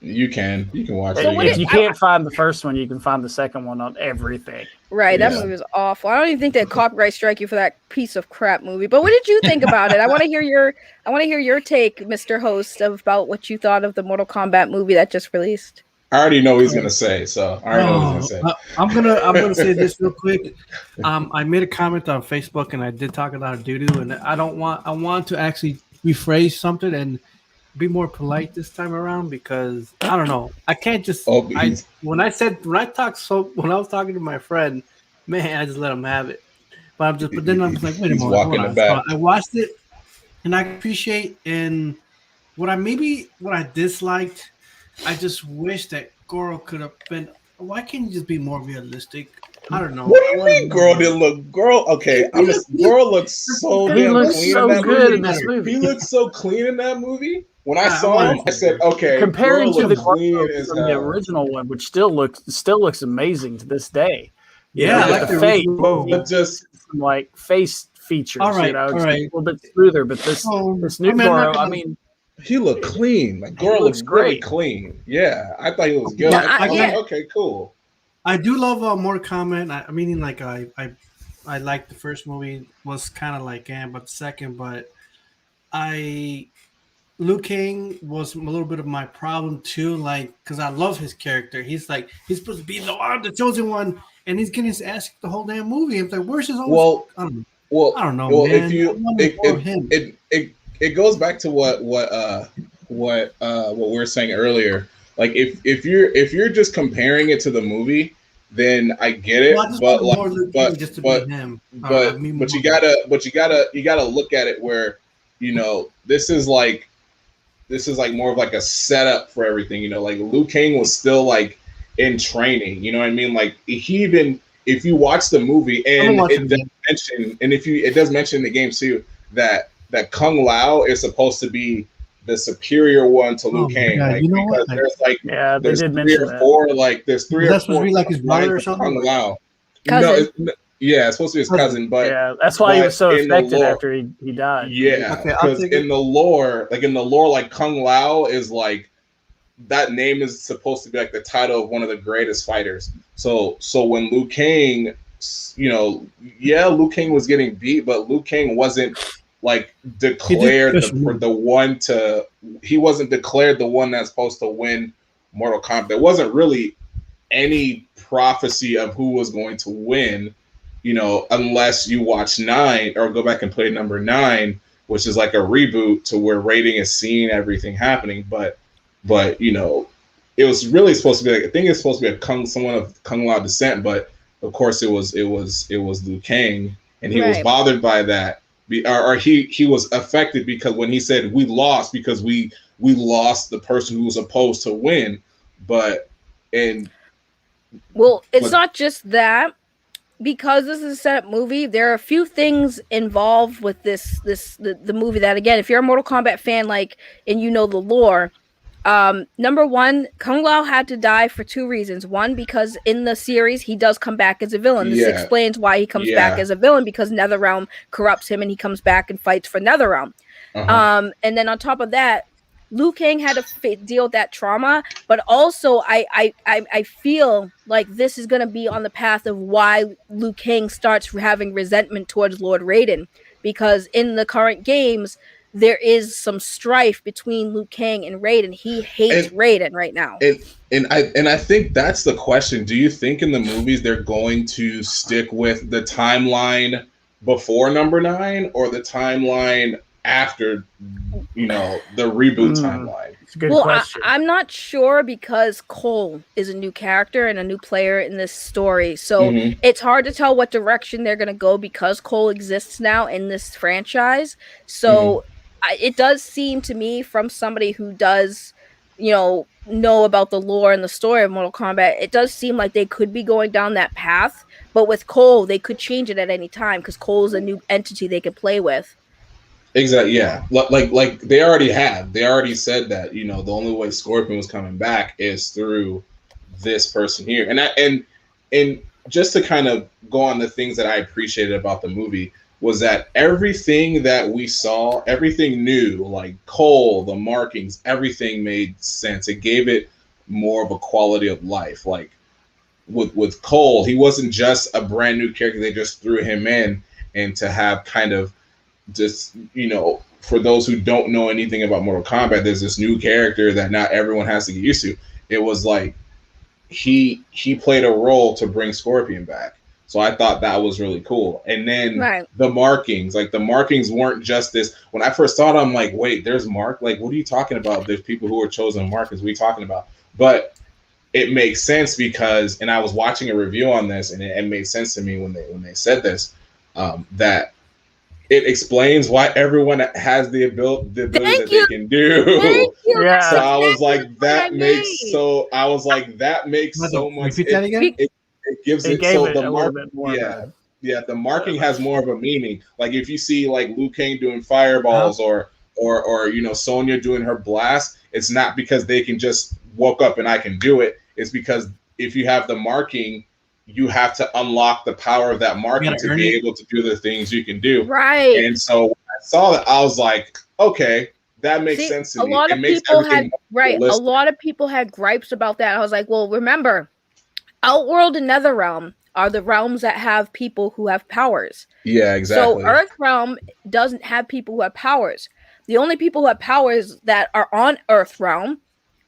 If you can't find the first one, you can find the second one on everything. Right, that movie was awful. I don't even think they copyright strike you for that piece of crap movie. But what did you think about it? I want to hear your take, Mr. Host, about what you thought of the Mortal Kombat movie that just released. I already know what he's gonna say, so I already know what he's gonna say. I'm gonna say this real quick. I made a comment on Facebook, and I did talk about doo-doo, and I want to actually rephrase something and be more polite this time around, because I don't know. I can't just when I was talking to my friend, man, I just let him have it. But then I'm just like, wait a minute. So I watched it, and I appreciate, and what I disliked, I just wish that Goro could have been. Why can't you just be more realistic? I don't know. What do you mean, Goro didn't look? Goro looks so he looks clean so good in this movie. He looks so clean in that movie. When I saw him, I said, "Okay." Comparing to the original one, which still looks amazing to this day. Yeah, I like the face, but just like face features. All right, a little bit smoother. But this new Goro, I mean. He looked clean. Like Goro looks really clean. Yeah, I thought he was good. I was like, okay, cool. I do love Mortal Kombat. I like the first movie, was kind of like but the second, but Liu Kang was a little bit of my problem too, like, because I love his character. He's supposed to be the chosen one, and he's getting his ass kicked the whole damn movie. I'm like, where's his own? Well, I don't know. Well, I don't know, well, man. if you it goes back to what we were saying earlier. Like if you're just comparing it to the movie, then I get it. Well, I just but want like, more Luke but Cage just to but be him. but you gotta look at it where, you know, this is like more of like a setup for everything. You know, like Liu Kang was still like in training. You know what I mean? Like he even, if you watch the movie, and it does mention, and it does mention in the game too, that Kung Lao is supposed to be the superior one to Liu Kang. God, like, you know because what? there's like they did three or four, like there's three or that's supposed four to be like his brother or lines of something. Kung Lao. Cousin. No, yeah, it's supposed to be his cousin, but yeah, that's why he was so in the affected lore- after he died. Yeah, Okay, I'll because take in the lore, like Kung Lao is like, that name is supposed to be like the title of one of the greatest fighters. So when Liu Kang, you know, yeah, Liu Kang was getting beat, but Liu Kang wasn't like declared he wasn't declared the one that's supposed to win Mortal Kombat. There wasn't really any prophecy of who was going to win, you know, unless you watch 9 or go back and play number 9, which is like a reboot to where Raiden is seeing everything happening. But you know, it was really supposed to be like, I think it's supposed to be someone of Kung Lao descent, but of course it was Liu Kang, and he was bothered by that, or he was affected because when he said we lost because we lost the person who was supposed to win, it's not just that. Because this is a setup movie, there are a few things involved with the movie that, again, if you're a Mortal Kombat fan, like, and you know the lore, number one, Kung Lao had to die for 2 reasons. One, because in the series he does come back as a villain. This explains why he comes back as a villain, because NetherRealm corrupts him and he comes back and fights for NetherRealm. And then on top of that, Liu Kang had to deal with that trauma, but also I feel like this is going to be on the path of why Liu Kang starts having resentment towards Lord Raiden, because in the current games there is some strife between Liu Kang and Raiden. He hates Raiden right now. And I think that's the question. Do you think in the movies they're going to stick with the timeline before number 9 or the timeline after, you know, the reboot timeline? It's a good question. I'm not sure, because Cole is a new character and a new player in this story, so it's hard to tell what direction they're going to go, because Cole exists now in this franchise. So it does seem to me, from somebody who does, you know about the lore and the story of Mortal Kombat, it does seem like they could be going down that path. But with Cole, they could change it at any time, because Cole is a new entity they could play with. Exactly. Yeah. Like they already have. They already said that, you know, the only way Scorpion was coming back is through this person here. And just to kind of go on the things that I appreciated about the movie was that everything that we saw, everything new, like Cole, the markings, everything made sense. It gave it more of a quality of life. Like with Cole, he wasn't just a brand new character. They just threw him in, and to have kind of just, you know, for those who don't know anything about Mortal Kombat, there's this new character that not everyone has to get used to. It was like he played a role to bring Scorpion back. So I thought that was really cool. And then the markings, like the markings weren't just this. When I first saw it, I'm like, wait, there's Mark? Like, what are you talking about? There's people who are chosen markings. What are you talking about? But it makes sense because, and I was watching a review on this, and it made sense to me when they said this, that it explains why everyone has the ability that they can do. Yeah. So I was like, that makes so much. Repeat that again. It gives it so the mark. Yeah, the marking has more of a meaning. Like if you see like Liu Kang doing fireballs or you know, Sonya doing her blast, it's not because they can just woke up and I can do it. It's because if you have the marking, you have to unlock the power of that marking to be able to do the things you can do. Right. And so when I saw that, I was like, okay, that makes sense to me. A lot of people had gripes about that. I was like, well, remember, Outworld and Netherrealm are the realms that have people who have powers. Yeah, exactly. So Earthrealm doesn't have people who have powers. The only people who have powers that are on Earthrealm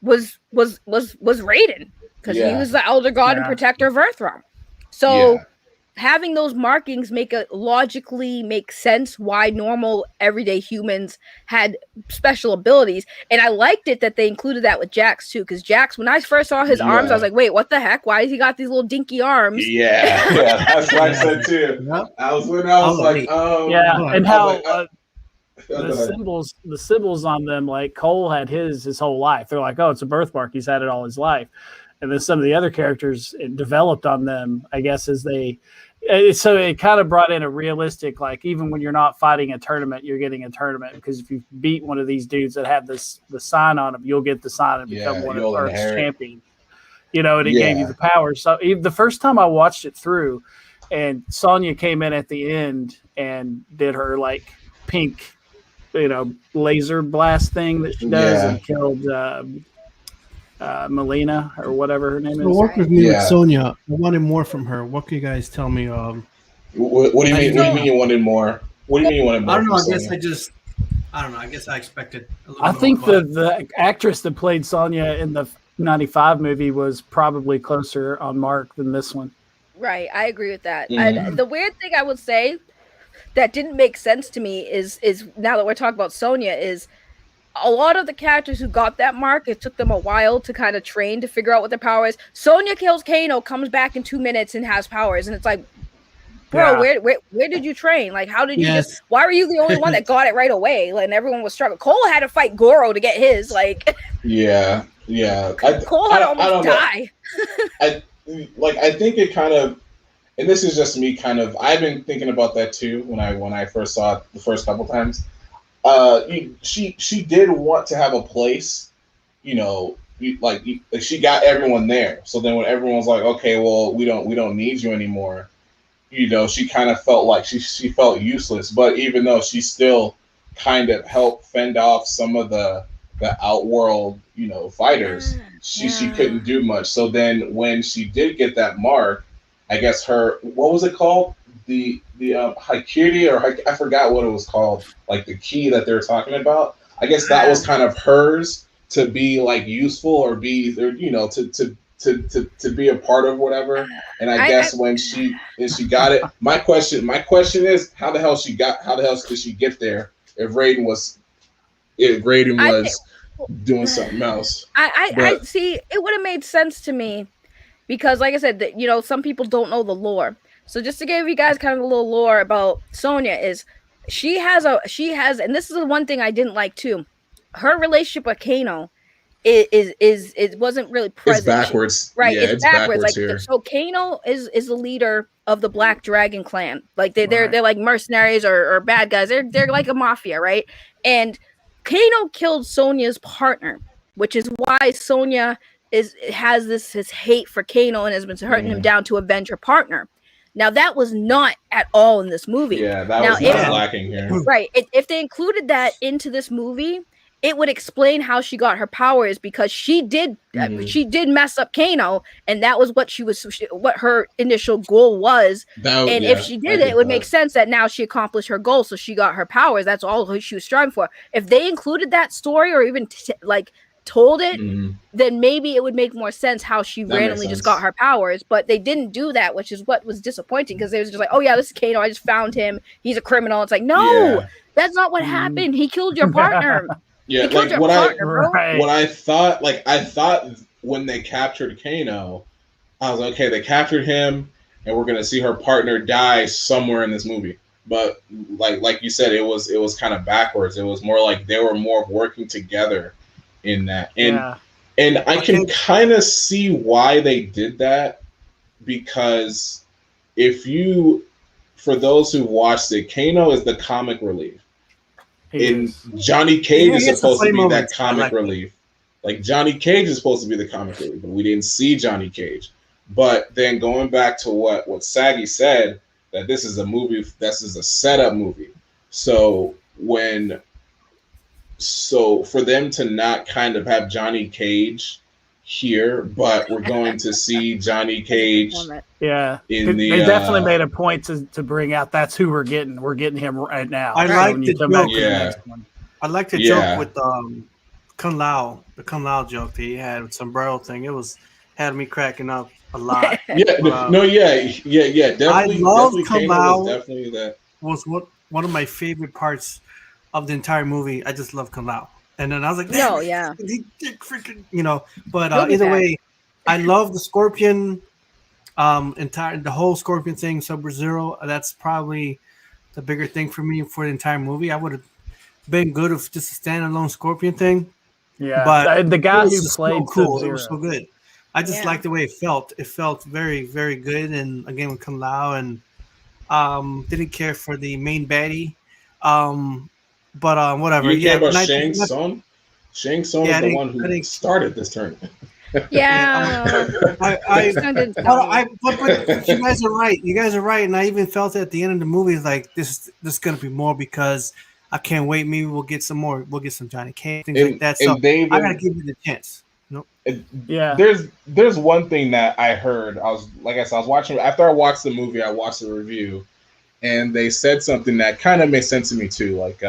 was Raiden, because he was the elder god and protector of Earthrealm. So having those markings logically make sense why normal everyday humans had special abilities. And I liked it that they included that with Jax too, because Jax, when I first saw his arms, I was like, wait, what the heck? Why has he got these little dinky arms? Yeah, that's what I said too. I was like, and how the symbols on them, like Cole had his whole life. They're like, oh, it's a birthmark. He's had it all his life. And then some of the other characters developed on them, I guess, as they. So it kind of brought in a realistic, like, even when you're not fighting a tournament, you're getting a tournament, because if you beat one of these dudes that have the sign on them, you'll get the sign and become one of the Earth's champions. You know, and it gave you the power. So the first time I watched it through, and Sonya came in at the end and did her like pink, laser blast thing that she does and killed Melina or whatever her name is. Work with me with Sonya. I wanted more from her. What can you guys tell me? What do you mean? What do you mean you wanted more? What do you mean you wanted more? I don't know. I don't know. I guess I expected a little I think the actress that played Sonya in the 95 movie was probably closer on mark than this one. Right. I agree with that. The weird thing I would say that didn't make sense to me is now that we're talking about Sonya, is a lot of the characters who got that mark, it took them a while to kind of train to figure out what their power is. Sonya kills Kano, comes back in 2 minutes and has powers, and it's like, bro, where did you train? Like, how did you why were you the only one that got it right away? Like, and everyone was struggling. Cole had to fight Goro to get his. Like, Cole had to almost die. I think it kind of, and this is just me kind of, I've been thinking about that too when I first saw it the first couple times. She did want to have a place, she got everyone there. So then when everyone's like, okay, well, we don't need you anymore, she kind of felt like she felt useless. But even though she still kind of helped fend off some of the outworld, fighters, she couldn't do much. So then when she did get that mark, I guess what was it called? The Haikiri, or I forgot what it was called, like the key that they're talking about. I guess that was kind of hers to be like useful or be, to be a part of whatever. And I guess when she got it, my question is, how the hell did she get there if Raiden was doing something else? I see, it would have made sense to me, because like I said, that some people don't know the lore. So just to give you guys kind of a little lore about Sonya, is she has, and this is the one thing I didn't like too. Her relationship with Kano it wasn't really present. It's backwards, right? Yeah, it's backwards. Like here. So, Kano is the leader of the Black Dragon clan. Like they're like mercenaries or bad guys. They're like a mafia, right? And Kano killed Sonya's partner, which is why Sonya has his hate for Kano and has been hurting him down to avenge her partner. Now that was not at all in this movie. Yeah, that was not lacking here. Right. If they included that into this movie, it would explain how she got her powers, because she did mess up Kano, and that was what her initial goal was. If she did it would make sense that now she accomplished her goal, so she got her powers. That's all she was striving for. If they included that story, or even told it, then maybe it would make more sense how she randomly just got her powers. But they didn't do that, which is what was disappointing, because they was just like, oh yeah, this is Kano, I just found him, he's a criminal. It's like, no, that's not what happened. He killed your partner. Yeah, like what I thought when they captured Kano, I was like, okay, they captured him, and we're gonna see her partner die somewhere in this movie. But like you said, it was kind of backwards. It was more like they were more working together in that, and I can kind of see why they did that, because for those who watched it, Kano is the comic relief. And Johnny Cage is supposed to be that comic relief. Like Johnny Cage is supposed to be the comic relief, but we didn't see Johnny Cage. But then going back to what Saggy said, that this is a movie, this is a setup movie. So for them to not kind of have Johnny Cage here, but we're going to see Johnny Cage. Yeah, they definitely made a point to bring out that's who we're getting. We're getting him right now. I like the joke. I like the joke with Kung Lao, the Kung Lao joke that he had with sombrero thing. It had me cracking up. a lot. Yeah, definitely. love Definitely, Kano Kamau. was definitely that. Was one of my favorite parts of the entire movie. I just love Kamau. And then I was like, No, yeah. he freaking, you know. But He'll be either back. way, I love the Scorpion, the whole Scorpion thing. Sub-Zero. That's probably the bigger thing for me for the entire movie. I would have been good if just a standalone Scorpion thing. Yeah, but the guy it was who just played so cool. Sub-Zero. It was so good. I just liked the way it felt. It felt very, very good. And again with Kung Lao, and didn't care for the main baddie. But whatever. You care about but Shang Tsung? Shang Tsung is the one who started this tournament. Yeah. But you guys are right. You guys are right. And I even felt at the end of the movie, like this is gonna be more because I can't wait. Maybe we'll get some more. We'll get some Johnny Cage, things like that. So I gotta give you the chance. Yeah. There's one thing that I heard. I was watching after I watched the movie. I watched the review, and they said something that kind of made sense to me too. Like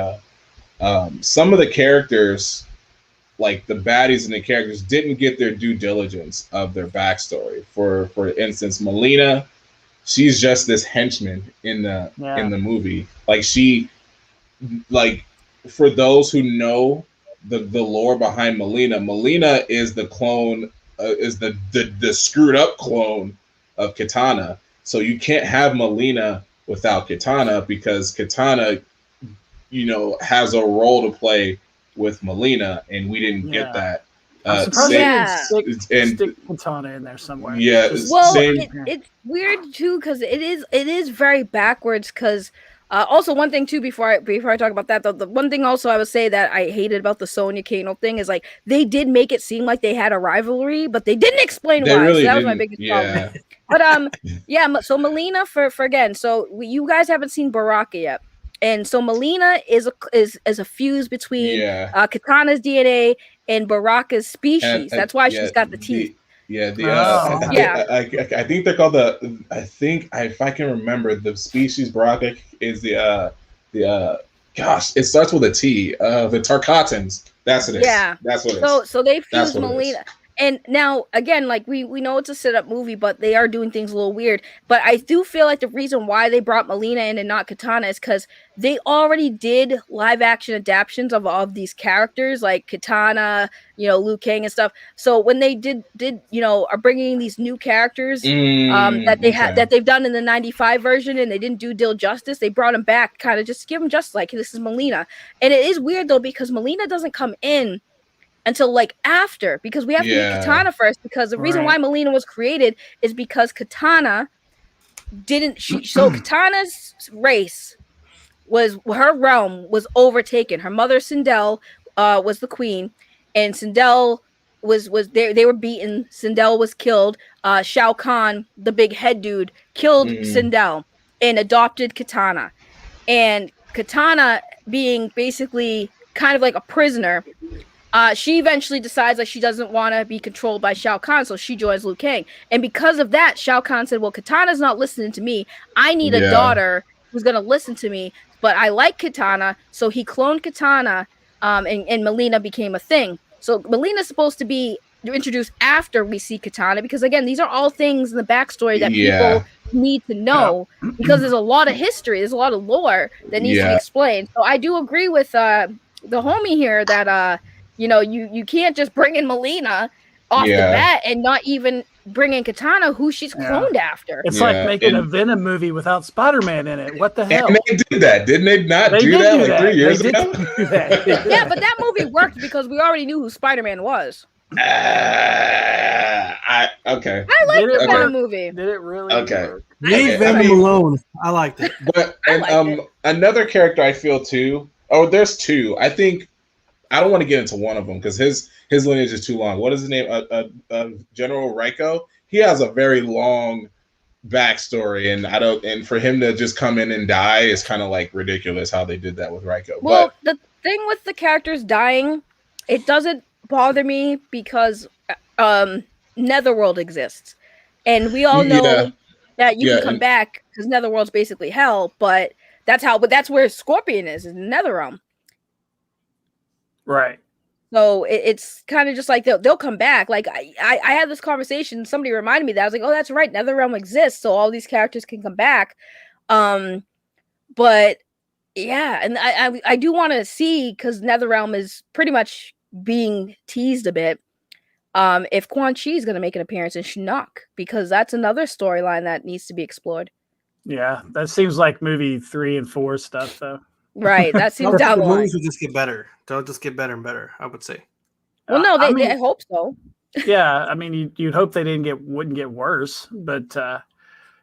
some of the characters, like the baddies and the characters, didn't get their due diligence of their backstory. For instance, Melina, she's just this henchman in the movie. Like for those who know the lore behind Melina is the clone, is the screwed up clone of Kitana. So you can't have Melina without Kitana, because Kitana, has a role to play with Melina, and we didn't get that. I'm surprised they didn't stick Kitana in there somewhere. Yeah, it's weird too, because it is very backwards. Because also one thing too, before I talk about that, the one thing also I would say that I hated about the Sonya Kano thing is like they did make it seem like they had a rivalry, but they didn't explain why. Really so that was my biggest problem. But so Melina for again, so you guys haven't seen Baraka yet. And so Melina is a fuse between Kitana's DNA and Baraka's species. That's why she's got the teeth. I think they're called if I can remember, the species Baraka is it starts with a T. The Tarkatans. That's what it is. Yeah, that's what it is. So they fuse Melina. And now, again, like we know it's a setup movie, but they are doing things a little weird. But I do feel like the reason why they brought Melina in and not Kitana is because they already did live action adaptations of these characters, like Kitana, Liu Kang and stuff. So when they did are bringing these new characters that they've done in the '95 version, and they didn't do justice, they brought them back, kind of just give them just like this is Melina. And it is weird though, because Melina doesn't come in until like after, because we have to meet Kitana first, because the reason why Melina was created is because Kitana so Kitana's race her realm was overtaken. Her mother Sindel was the queen, and Sindel was they were beaten. Sindel was killed. Shao Kahn, the big head dude, killed Sindel and adopted Kitana. And Kitana, being basically kind of like a prisoner, she eventually decides that she doesn't want to be controlled by Shao Kahn, so she joins Liu Kang. And because of that, Shao Kahn said, well, Kitana's not listening to me. I need a daughter who's going to listen to me, but I like Kitana. So he cloned Kitana, and Melina became a thing. So Melina's supposed to be introduced after we see Kitana, because, again, these are all things in the backstory that people need to know, because there's a lot of history. There's a lot of lore that needs to be explained. So I do agree with the homie here that you can't just bring in Melina off the bat and not even bring in Kitana, who she's cloned after. It's like making a Venom movie without Spider-Man in it. What the hell? And they did that, didn't they? They do that like 3 years ago? Yeah, but that movie worked because we already knew who Spider-Man was. Okay. I liked the Venom movie. Did it really? Okay. Work? Leave Venom alone. I liked it. But another character I feel too. Oh, there's two. I think. I don't want to get into one of them because his lineage is too long. What is his name? General Raiko. He has a very long backstory, and for him to just come in and die is kind of like ridiculous how they did that with Raiko. Well, the thing with the characters dying, it doesn't bother me because Netherworld exists, and we all know that you can come back because Netherworld's basically hell. But that's where Scorpion is in the Netherrealm. Right. So it's kind of just like they'll come back. Like I had this conversation. Somebody reminded me that I was like, oh, that's right. NetherRealm exists, so all these characters can come back. But yeah, and I do want to see, because NetherRealm is pretty much being teased a bit. If Quan Chi is going to make an appearance in Shinnok, because that's another storyline that needs to be explored. Yeah, that seems like movie 3 and 4 stuff, though. Right, that seems down the line. Movies will just get better. They'll just get better and better, I would say. Well, no, I hope so. Yeah, I mean, you'd hope they wouldn't get worse, but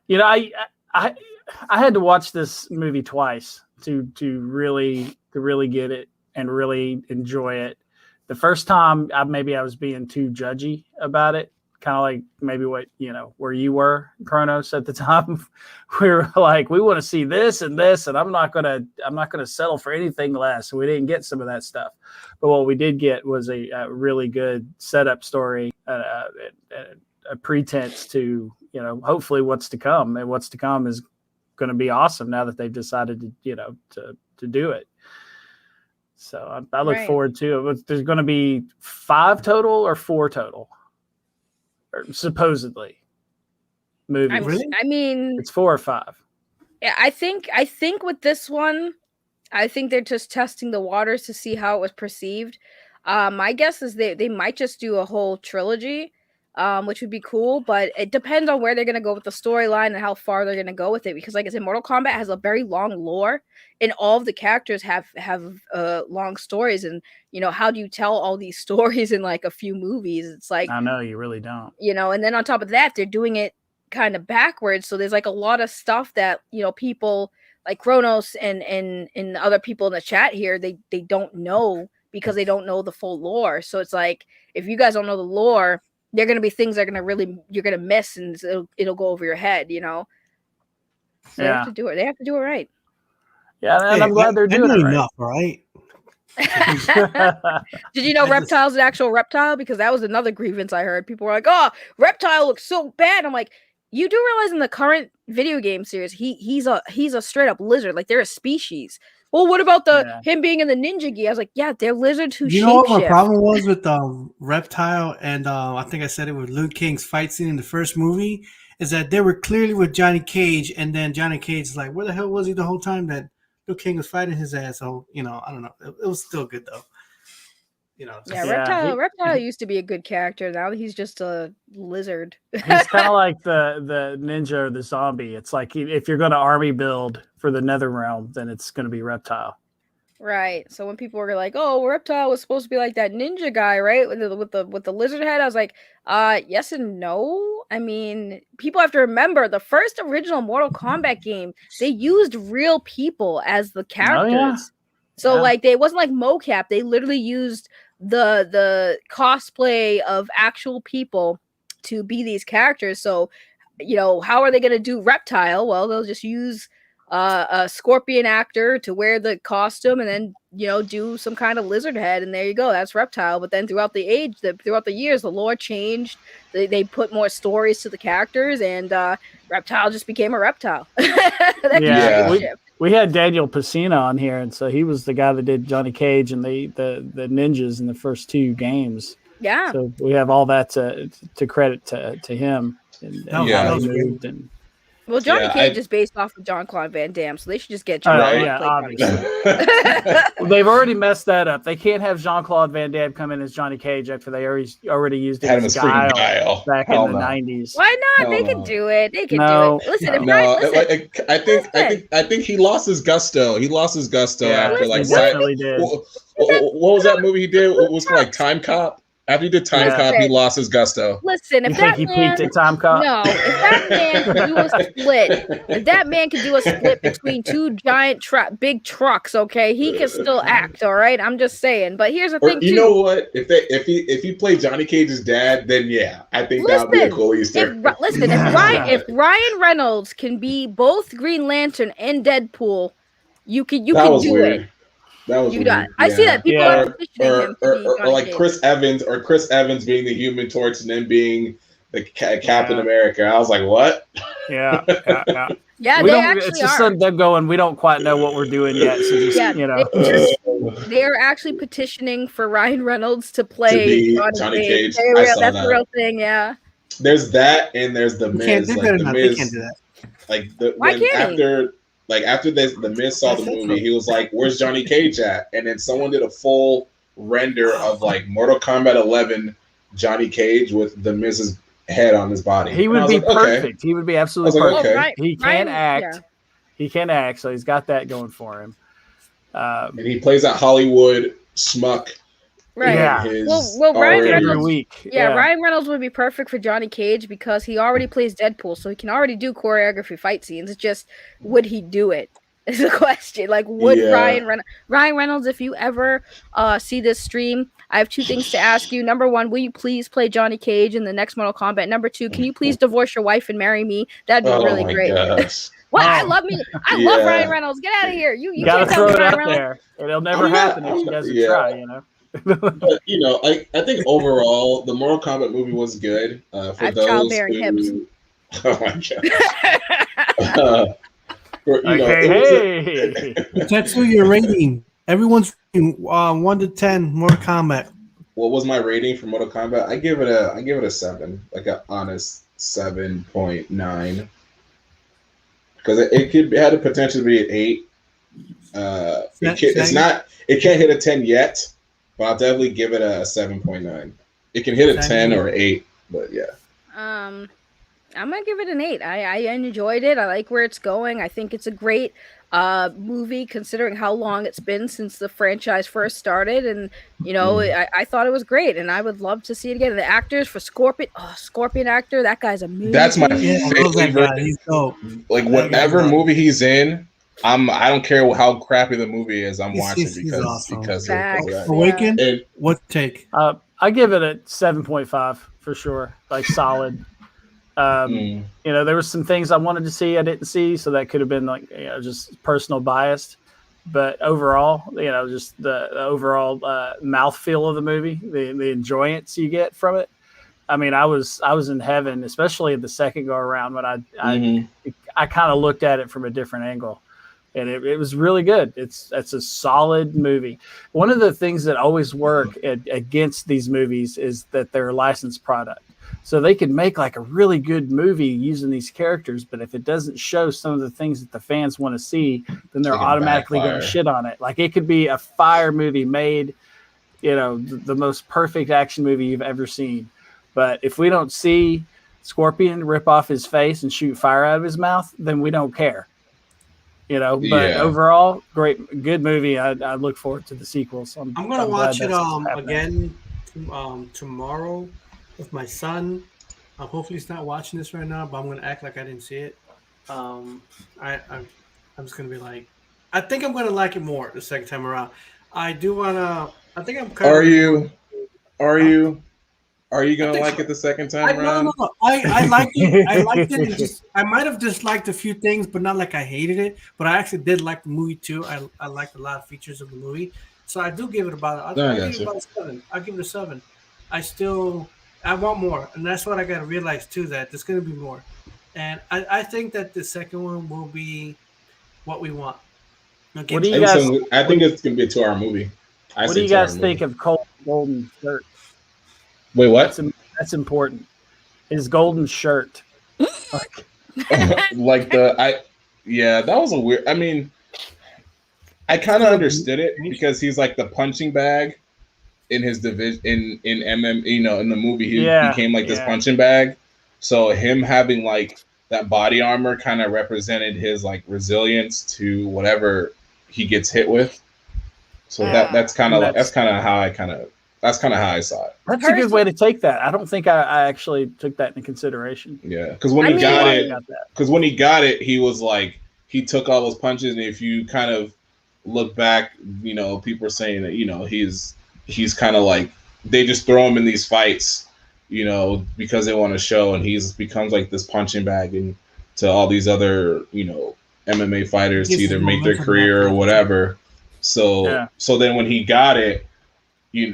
you know, I had to watch this movie twice to really get it and really enjoy it. The first time, maybe I was being too judgy about it, kind of like maybe where you were, Kronos, at the time. We were like, we want to see this, and I'm not gonna settle for anything less. We didn't get some of that stuff, but what we did get was a really good setup story, a pretense to hopefully what's to come, and what's to come is going to be awesome now that they've decided to do it. So I look forward to it. There's going to be 5 total or 4 total, supposedly, movies. I mean, it's 4 or 5. Yeah, I think with this one, I think they're just testing the waters to see how it was perceived. My guess is they might just do a whole trilogy, which would be cool, but it depends on where they're going to go with the storyline and how far they're going to go with it. Because, like I said, Mortal Kombat has a very long lore, and all of the characters have long stories. And how do you tell all these stories in like a few movies? It's like, I know, you really don't. And then on top of that, they're doing it kind of backwards. So there's like a lot of stuff that people like Kronos and other people in the chat here, they don't know, because they don't know the full lore. So it's like, if you guys don't know the lore, there are going to be things that are going to you're going to miss, and it'll go over your head, So they have to do it. They have to do it right. Yeah, and I'm glad they're doing it right. Enough, right? Did you know Reptile's an actual reptile? Because that was another grievance I heard. People were like, "Oh, Reptile looks so bad." I'm like, you do realize in the current video game series, he's a straight up lizard. Like, they're a species. Well, what about him being in the ninja gi? I was like, yeah, they're lizards who You know what my problem was with Reptile, and I think I said it with Liu Kang's fight scene in the first movie, is that they were clearly with Johnny Cage, and then Johnny Cage is like, where the hell was he the whole time that Liu Kang was fighting his ass? So, I don't know. It was still good, though. Reptile used to be a good character. Now he's just a lizard. He's kind of like the ninja or the zombie. It's like, if you're going to army build for the NetherRealm, then it's going to be Reptile. Right. So when people were like, "Oh, Reptile was supposed to be like that ninja guy, right, with the lizard head," I was like, yes and no. I mean, people have to remember the first original Mortal Kombat game, they used real people as the characters. Oh, yeah. So like, they wasn't like mocap. They literally used the cosplay of actual people to be these characters. So, how are they going to do Reptile? Well, they'll just use a scorpion actor to wear the costume, and then do some kind of lizard head, and there you go, that's Reptile. But then throughout the years, the lore changed. They put more stories to the characters, and Reptile just became a reptile. We had Daniel Pacina on here, and so he was the guy that did Johnny Cage and the ninjas in the first 2 games. Yeah. So we have all that to credit to him. Well, Johnny Cage is based off of Jean-Claude Van Damme, so they should just get obviously. They've already messed that up. They can't have Jean-Claude Van Damme come in as Johnny Cage after they already used it as Guile back in the 90s. Why not? They can do it. They can do it. Listen, I think he lost his gusto. He lost his gusto after like did. What was that movie he did? It was for like Time Cop. After he did Time Cop, he lost his gusto. Listen, if that he peaked at Time Cop? No, if that man can do a split, between 2 giant big trucks, okay, he can still act. All right, I'm just saying. But here's the thing, you know what? If he played Johnny Cage's dad, then yeah, I think that would be a cool Easter. If Ryan Reynolds can be both Green Lantern and Deadpool, you can do it. That was weird. I see that people are petitioning him or like Chris Evans being the Human Torch and then being the Captain America. I was like, what? Yeah. Yeah, we they don't. actually It's just are. them going. We don't quite know what we're doing yet. So just Yeah, you know, they are actually petitioning for Ryan Reynolds to To play be Johnny Cage. I saw That's the that. real thing. Yeah. There's that, and there's the They can't. Miz. They Like better the not. They Miz. can't do that. Like Why when can't he? after this, the Miz saw the movie. He was like, "Where's Johnny Cage at?" And then someone did a full render of like Mortal Kombat 11 Johnny Cage with the Miz's head on his body. he And would I was be like, okay. perfect. He would be absolutely I was like, perfect. okay. He can Ryan- act. yeah. He can act. So he's got that going for him. And he plays that Hollywood schmuck. Right. Yeah. His Well, Ryan already- Every Reynolds. week. Yeah, Ryan Reynolds would be perfect for Johnny Cage because he already plays Deadpool, so he can already do choreography fight scenes. It's just, would he do it? Is the question. Like, would Yeah. Ryan Reynolds, if you ever see this stream, I have two things to ask you. Number one, will you please play Johnny Cage in the next Mortal Kombat? Number two, can you please divorce your wife and marry me? That'd be really my great. gosh. What? Oh. I love Yeah. Ryan Reynolds. Get out of here. You You gotta can't tell throw me it Ryan out Reynolds. there. It'll never I'm not- happen if I'm he not- doesn't yeah. try. You know. But you know, I think overall the Mortal Kombat movie was good. For I have those childbearing who, oh my god. For, you know, Hey, it was hey. Tetsu, your rating. Everyone's rating, 1 to 10. Mortal Kombat. what was my rating for Mortal Kombat? I give it a 7, like an honest 7.9, because it had the potential to be an 8. It can't hit a 10 yet, but I'll definitely give it a 7.9. It can hit a 10 or 8, but yeah. I'm gonna give it an 8. I enjoyed it. I like where it's going. I think it's a great movie considering how long it's been since the franchise first started, and you know, I thought it was great, and I would love to see it again. The actors for Scorpion actor, that guy's amazing. That's my Yeah, I love that guy. He's dope. Like whatever movie he's in, I don't care how crappy the movie is. I'm watching He's because awesome. because of Facts. that. Awaken. And What take? I give it a 7.5 for sure. Like solid. You know, there were some things I wanted to see I didn't see, so that could have been like, you know, just personal bias. But overall, you know, just the overall mouthfeel of the movie, the enjoyance you get from it. I mean, I was in heaven, especially the second go around when I kind of looked at it from a different angle, and it was really good. It's a solid movie. One of the things that always work against these movies is that they're a licensed product. So they could make like a really good movie using these characters, but if it doesn't show some of the things that the fans want to see, then they're automatically going to shit on it. Like it could be a fire movie made, you know, the most perfect action movie you've ever seen. But if we don't see Scorpion rip off his face and shoot fire out of his mouth, then we don't care. You know, but overall, good movie. I look forward to the sequels. I'm gonna watch it again tomorrow with my son. Hopefully he's not watching this right now, but I'm gonna act like I didn't see it. I'm just gonna be like, I think I'm gonna like it more the second time around. I do wanna. I think I'm kind of. Are you gonna like it the second time around? No. I liked it. I liked it. And just I might have disliked a few things, but not like I hated it. But I actually did like the movie too. I liked a lot of features of the movie, so I do give it about. I'll give it about a 7. I'll give it a 7. I want more, and that's what I got to realize too. That there's going to be more, and I think that the second one will be what we want. Okay. What do you guys? I think it's going to be a 2-hour movie. What do you guys think of Cole's golden shirt? Wait, what? That's important. His golden shirt. That was a weird. I mean, I kind of understood it because he's like the punching bag in his division in MM. You know, in the movie, he became like this punching bag. So him having like that body armor kind of represented his like resilience to whatever he gets hit with. So that's kind of how I saw it. That's a good way to take that. I don't think I actually took that into consideration. Yeah, because when he got it, he was like, he took all those punches, and if you kind of look back, you know, people are saying that, you know, he's kind of like, they just throw him in these fights, you know, because they want to show, and he's becomes like this punching bag and to all these other, you know, MMA fighters to either make their career or whatever. So then when he got it,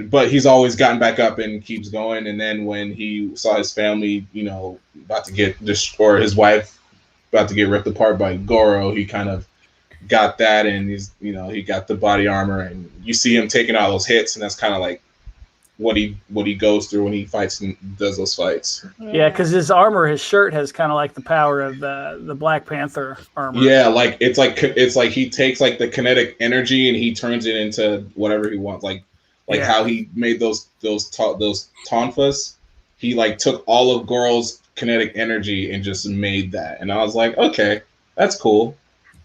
but he's always gotten back up and keeps going. And then when he saw his family, you know, about to get or his wife about to get ripped apart by Goro, he kind of got that, and he's, you know, he got the body armor, and you see him taking all those hits, and that's kind of like what he goes through when he fights and does those fights. Yeah, because his armor, his shirt has kind of like the power of the Black Panther armor. Yeah, like it's like he takes like the kinetic energy and he turns it into whatever he wants. Like how he made those tonfas. He like took all of Goro's kinetic energy and just made that. And I was like, okay, that's cool.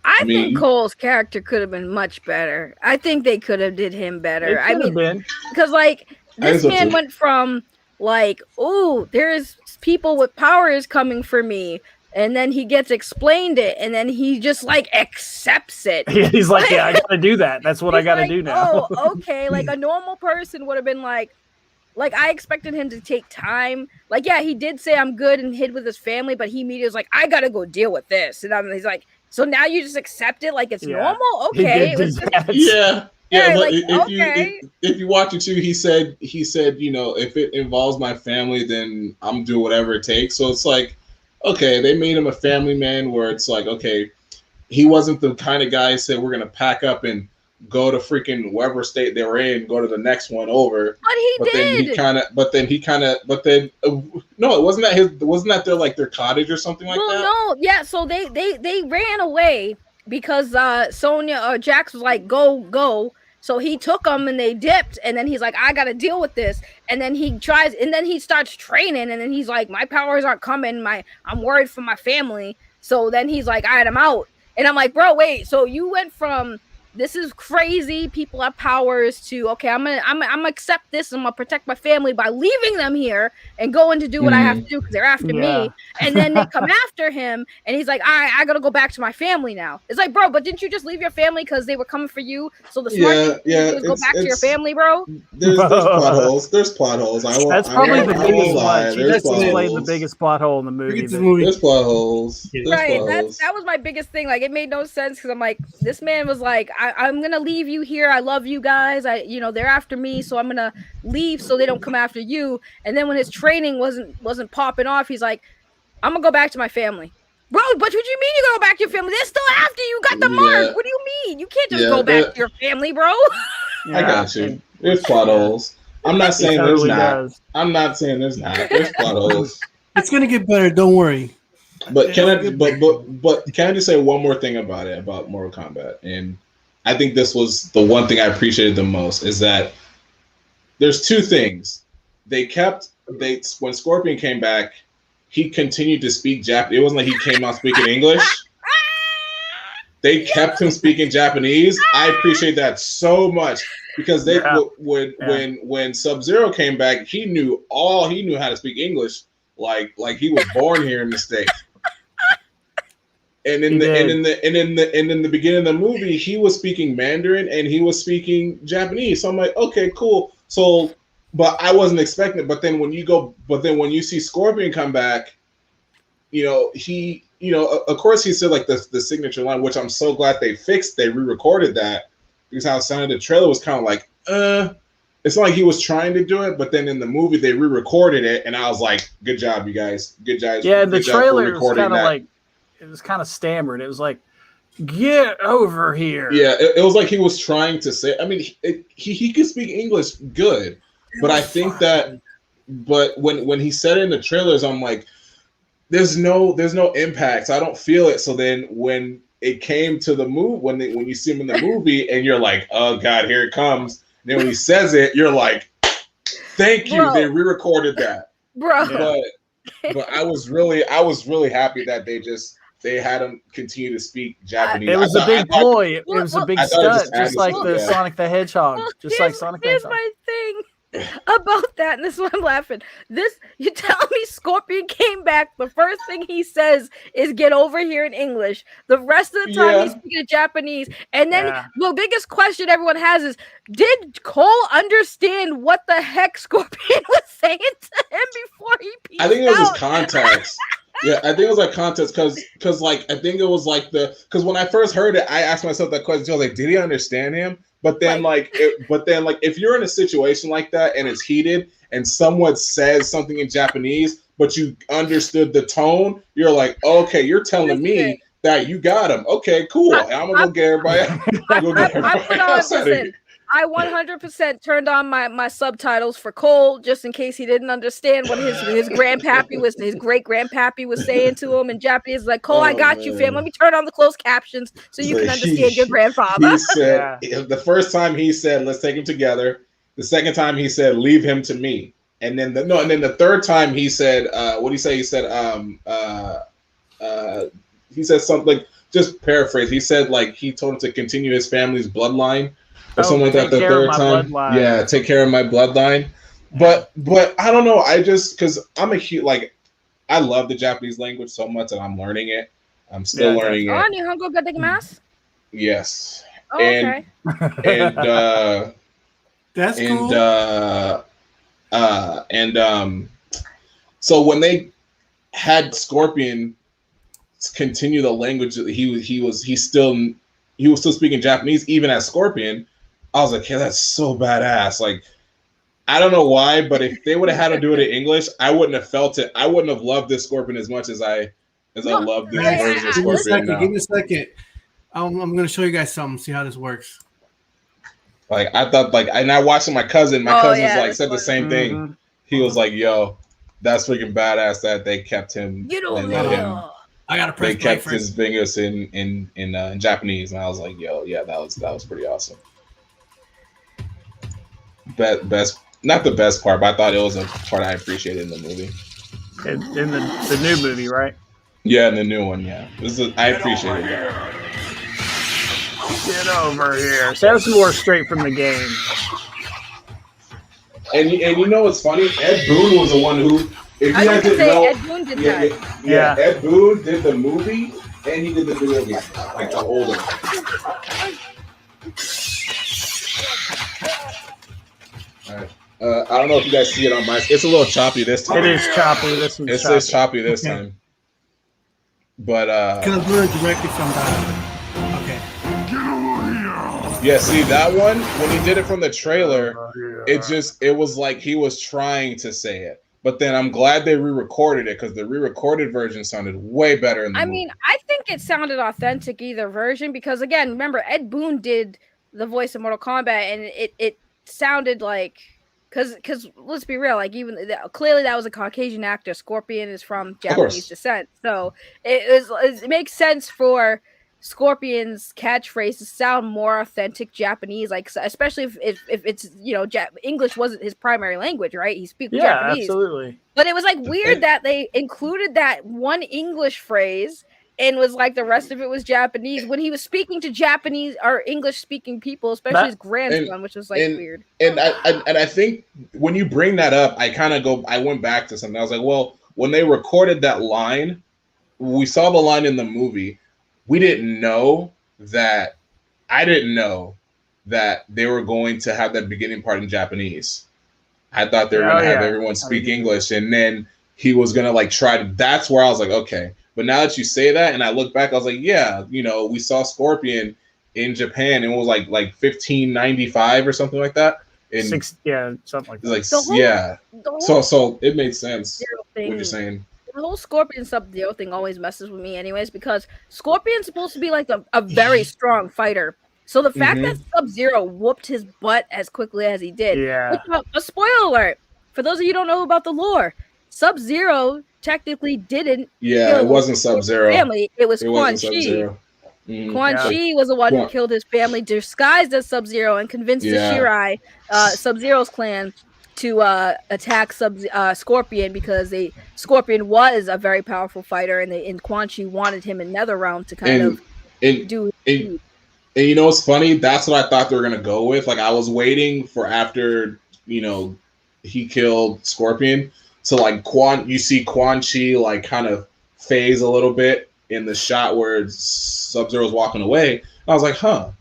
I think Cole's character could have been much better. I think they could have did him better. I mean, because like this man went from like, oh, there's people with powers coming for me, and then he gets explained it, and then he just like accepts it. He's like, yeah, I gotta do that. That's what I gotta do now. Oh, okay. Like a normal person would have been like I expected him to take time. Like, yeah, he did say I'm good and hid with his family, but he immediately was like, I gotta go deal with this. And he's like, so now you just accept it like it's normal? Okay. It was just, yeah. Like, if you watch it too, he said, you know, if it involves my family, then I'm doing whatever it takes. So it's like, okay, they made him a family man where it's like, okay, he wasn't the kind of guy who said we're gonna pack up and go to freaking wherever state they were in, go to the next one over. But did. No, it wasn't that their cottage or something like that? No, yeah. So they ran away because Sonya or Jax was like, go. So he took them and they dipped, and then he's like, I gotta deal with this. And then he tries, and then he starts training, and then he's like, my powers aren't coming. I'm worried for my family. So then he's like, all right, I'm out. And I'm like, bro, wait. So you went from this is crazy, people have powers, to okay, I'm gonna accept this, I'm gonna protect my family by leaving them here and going to do what I have to do because they're after me. And then they come after him, and he's like, I gotta go back to my family now. It's like, bro, but didn't you just leave your family because they were coming for you? So the smart thing to do is go back to your family, bro. There's plot holes. There's plot holes. That's probably the biggest one. She just explained the biggest plot hole in the movie. There's plot holes. Right. That was my biggest thing. Like, it made no sense because I'm like, this man was like, I'm gonna leave you here. I love you guys. They're after me, so I'm gonna leave so they don't come after you. And then when his training wasn't popping off, he's like, I'm gonna go back to my family. Bro, but what do you mean you go back to your family? They're still after you. You got the mark. What do you mean? You can't just go back to your family, bro. I got you. There's plot holes. I'm not saying there's not. I'm not saying there's not. There's plot holes. It's gonna get better. Don't worry. But can I just say one more thing about Mortal Kombat? And I think this was the one thing I appreciated the most, is that there's two things. When Scorpion came back, he continued to speak Japanese. It wasn't like he came out speaking English. They kept him speaking Japanese. I appreciate that so much because when Sub-Zero came back, he knew how to speak English, like he was born here in the States. And in the beginning of the movie, he was speaking Mandarin and he was speaking Japanese. So I'm like, okay, cool. So, but I wasn't expecting it. But then when you see Scorpion come back, of course he said like the signature line, which I'm so glad they fixed. They re-recorded that because how it sounded. The trailer was kind of like, it's not like he was trying to do it, but then in the movie they re-recorded it, and I was like, good job, you guys. Good job. Yeah, the trailer was kind of like. It was kind of stammered. It was like, "Get over here." Yeah, it was like he was trying to say. I mean, he could speak English good, but I think that. But when he said it in the trailers, I'm like, there's no impact. So I don't feel it. So then when it came to the move, when you see him in the movie, and you're like, oh God, here it comes. And then when he says it, you're like, thank you. Bro. They re-recorded that, bro. But I was really happy that they had him continue to speak Japanese. It was a big ploy. It was a big stunt, just like the Sonic the Hedgehog. Here's my thing about that, and this is why I'm laughing. You tell me Scorpion came back, the first thing he says is get over here in English. The rest of the time he's speaking Japanese. And then the biggest question everyone has is, did Cole understand what the heck Scorpion was saying to him before he peaced I think it was his context. Yeah, I think it was like context because like I think it was like because when I first heard it, I asked myself that question. I was like, did he understand him? But then if you're in a situation like that and it's heated and someone says something in Japanese, but you understood the tone, you're like, okay, you're telling me that you got him. Okay, cool. I'm gonna go get everybody. I 100% turned on my subtitles for Cole just in case he didn't understand what his grandpappy was, his great grandpappy was saying to him in Japanese. Like, Cole, I got you, fam. Let me turn on the closed captions so you can understand your grandfather. He said the first time he said, "Let's take him together." The second time he said, "Leave him to me." And then the third time he said, "What did he say?" He said, he said something. Just paraphrase. He said like he told him to continue his family's bloodline. Or something like that. The third time, yeah, take care of my bloodline. But I don't know. I just because I'm a huge I love the Japanese language so much and I'm learning it. I'm still learning it. Oh, Nihongo ga dekimasu? Yes. Oh, okay. And that's cool. So when they had Scorpion continue the language, he was still speaking Japanese even as Scorpion. I was like, hey, that's so badass. Like, I don't know why, but if they would have had to do it in English, I wouldn't have felt it. I wouldn't have loved this Scorpion as much as I love this version of Scorpion now. Give me a second. I'm going to show you guys something. See how this works. Like I thought, and I watched my cousin. My cousin's said the same thing. He was like, "Yo, that's freaking badass that they kept him." You don't know. I gotta press. They kept his fingers in Japanese, and I was like, "Yo, yeah, that was pretty awesome." Best, not the best part, but I thought it was a part I appreciated in the movie. In the new movie, right? Yeah, in the new one, yeah. I appreciated that. Get over here. So that's more straight from the game. And you know what's funny? Ed Boon was the one who, if you guys didn't know, Ed Boon did that. Yeah, Ed Boon did the movie and he did the video game, like the older. Alright. I don't know if you guys see it on my. It's a little choppy this time. It is choppy. This one's choppy. It's choppy this time. But because I'm doing it directly from that. Yeah, see that one when he did it from the trailer, it was like he was trying to say it. But then I'm glad they re-recorded it because the re-recorded version sounded way better in the movie. mean, I think it sounded authentic either version because again, remember Ed Boon did the voice of Mortal Kombat and it sounded like because let's be real, like clearly that was a Caucasian actor. Scorpion is from Japanese descent, so it makes sense for Scorpion's catchphrase to sound more authentic Japanese, like especially if it's English wasn't his primary language, right? He speaks Japanese. Absolutely. But it was like weird that they included that one English phrase and was like the rest of it was Japanese when he was speaking to Japanese or English speaking people, especially his grandson, which was like weird. And I think when you bring that up, I went back to something. I was like, well, when they recorded that line, we saw the line in the movie. I didn't know that they were going to have that beginning part in Japanese. I thought they were going to have everyone speak English, and then he was going to try to. That's where I was like, okay. But now that you say that, and I look back, I was like, yeah, we saw Scorpion in Japan, and it was like 1595 or something like that. Something like that. So it made sense what you're saying. The whole Scorpion Sub-Zero thing always messes with me anyways because Scorpion's supposed to be like a very strong fighter. So the fact that Sub-Zero whooped his butt as quickly as he did. A spoiler alert. For those of you who don't know about the lore, Sub-Zero technically didn't kill it wasn't Sub-Zero. Family. It was Quan Chi. Quan Chi was the one who killed his family disguised as Sub-Zero and convinced the Shirai, Sub-Zero's clan, to attack Scorpion because Scorpion was a very powerful fighter and Quan Chi wanted him in Netherrealm to kind of do. And you know what's funny? That's what I thought they were gonna go with. Like I was waiting for after he killed Scorpion to you see Quan Chi kind of phase a little bit in the shot where Sub-Zero's walking away. I was like, I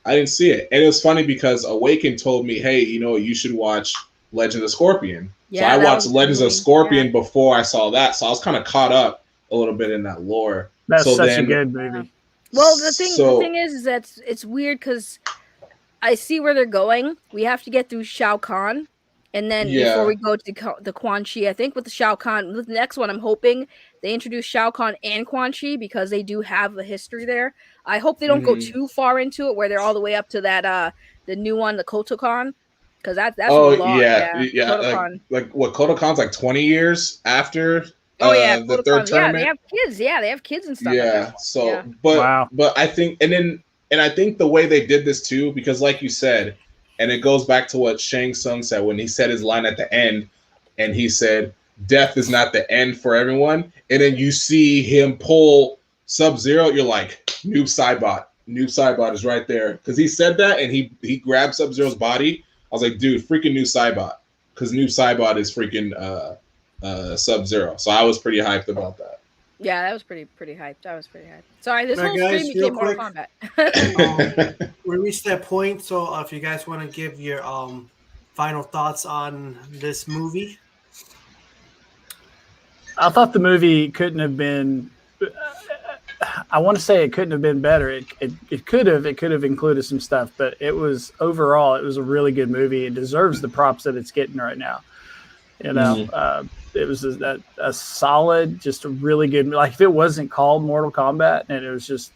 didn't see it, and it was funny because Awaken told me, hey, you should watch Legends of Scorpion. So I watched Legends of Scorpion before I saw that. So I was kind of caught up a little bit in that lore. That's such a good movie. Well, the thing is that it's weird because I see where they're going. We have to get through Shao Kahn. And then before we go to the Quan Chi, I think with the Shao Kahn, the next one, I'm hoping they introduce Shao Kahn and Quan Chi because they do have a history there. I hope they don't go too far into it where they're all the way up to that the new one, the Kotokan, because that's long. Like what Kotokan's like 20 years after. The third tournament. Yeah, they have kids. Yeah, they have kids and stuff. Yeah. But I think I think the way they did this too, because like you said. And it goes back to what Shang Tsung said when he said his line at the end, and he said, "Death is not the end for everyone." And then you see him pull Sub-Zero. You're like, "Noob Saibot. Noob Saibot is right there," because he said that, and he grabbed Sub-Zero's body. I was like, "Dude, freaking Noob Saibot," because Noob Saibot is freaking Sub-Zero. So I was pretty hyped about that. Yeah, that was pretty hyped. I was pretty hyped. Sorry, this whole stream became Mortal Kombat. We reached that point, so if you guys want to give your final thoughts on this movie. I thought the movie couldn't have been. I want to say it couldn't have been better. It could have included some stuff, but it was overall it was a really good movie. It deserves the props that it's getting right now. You know. It was a solid, just a really good. Like if it wasn't called Mortal Kombat and it was just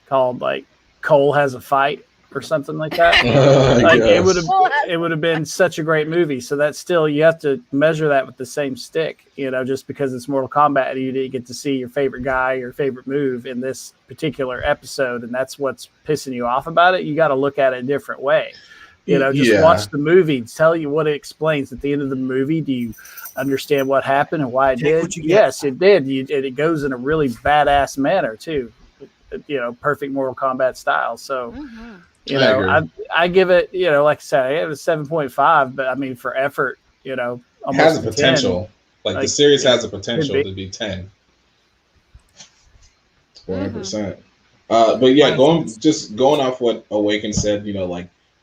called like Cole Has a Fight or something like that, it would have been such a great movie. So that's still you have to measure that with the same stick, just because it's Mortal Kombat, you didn't get to see your favorite guy, your favorite move in this particular episode, and that's what's pissing you off about it. You got to look at it a different way. Watch the movie, tell you what it explains at the end of the movie. Do you understand what happened and why it did? Yes, it did. It goes in a really badass manner too. Perfect Mortal Kombat style. So, I give it, like I said, I gave it a 7.5, but I mean, for effort, almost it has a potential. 10. Like the series has a potential to be 10. 100%. But yeah, going off what Awaken said,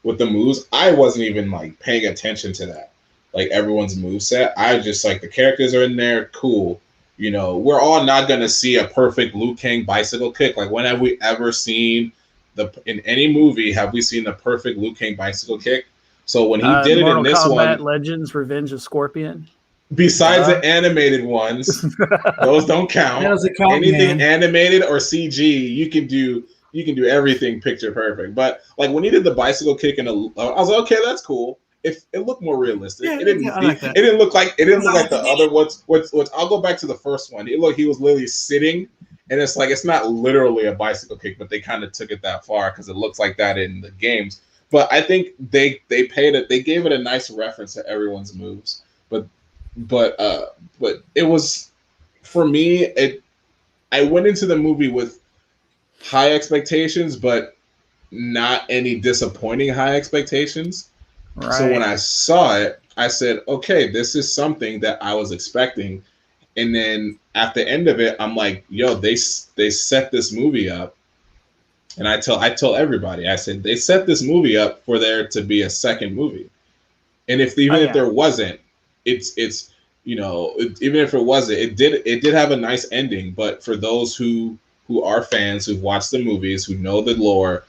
with the moves, I wasn't even like paying attention to that. Like everyone's moveset. I just like the characters are in there, cool. We're all not gonna see a perfect Liu Kang bicycle kick. Like when have we ever seen in any movie have we seen the perfect Liu Kang bicycle kick? So when he did it in this Kombat Legends Revenge of Scorpion. Besides the animated ones, those don't count. Anything animated or CG, you can do everything picture perfect. But like when he did the bicycle kick I was like, okay, that's cool. If it looked more realistic, it didn't look like the other ones. I'll go back to the first one. He was literally sitting, and it's like it's not literally a bicycle kick, but they kind of took it that far because it looks like that in the games. But I think they gave it a nice reference to everyone's moves. But it was, for me, I went into the movie with high expectations, but not any disappointing high expectations. Right. So when I saw it, I said, okay, this is something that I was expecting. And then at the end of it, I'm like, yo, they set this movie up. And I tell everybody, I said, they set this movie up for there to be a second movie. And if there wasn't, it's even if it wasn't, it did have a nice ending. But for those who are fans, who've watched the movies, who know the lore,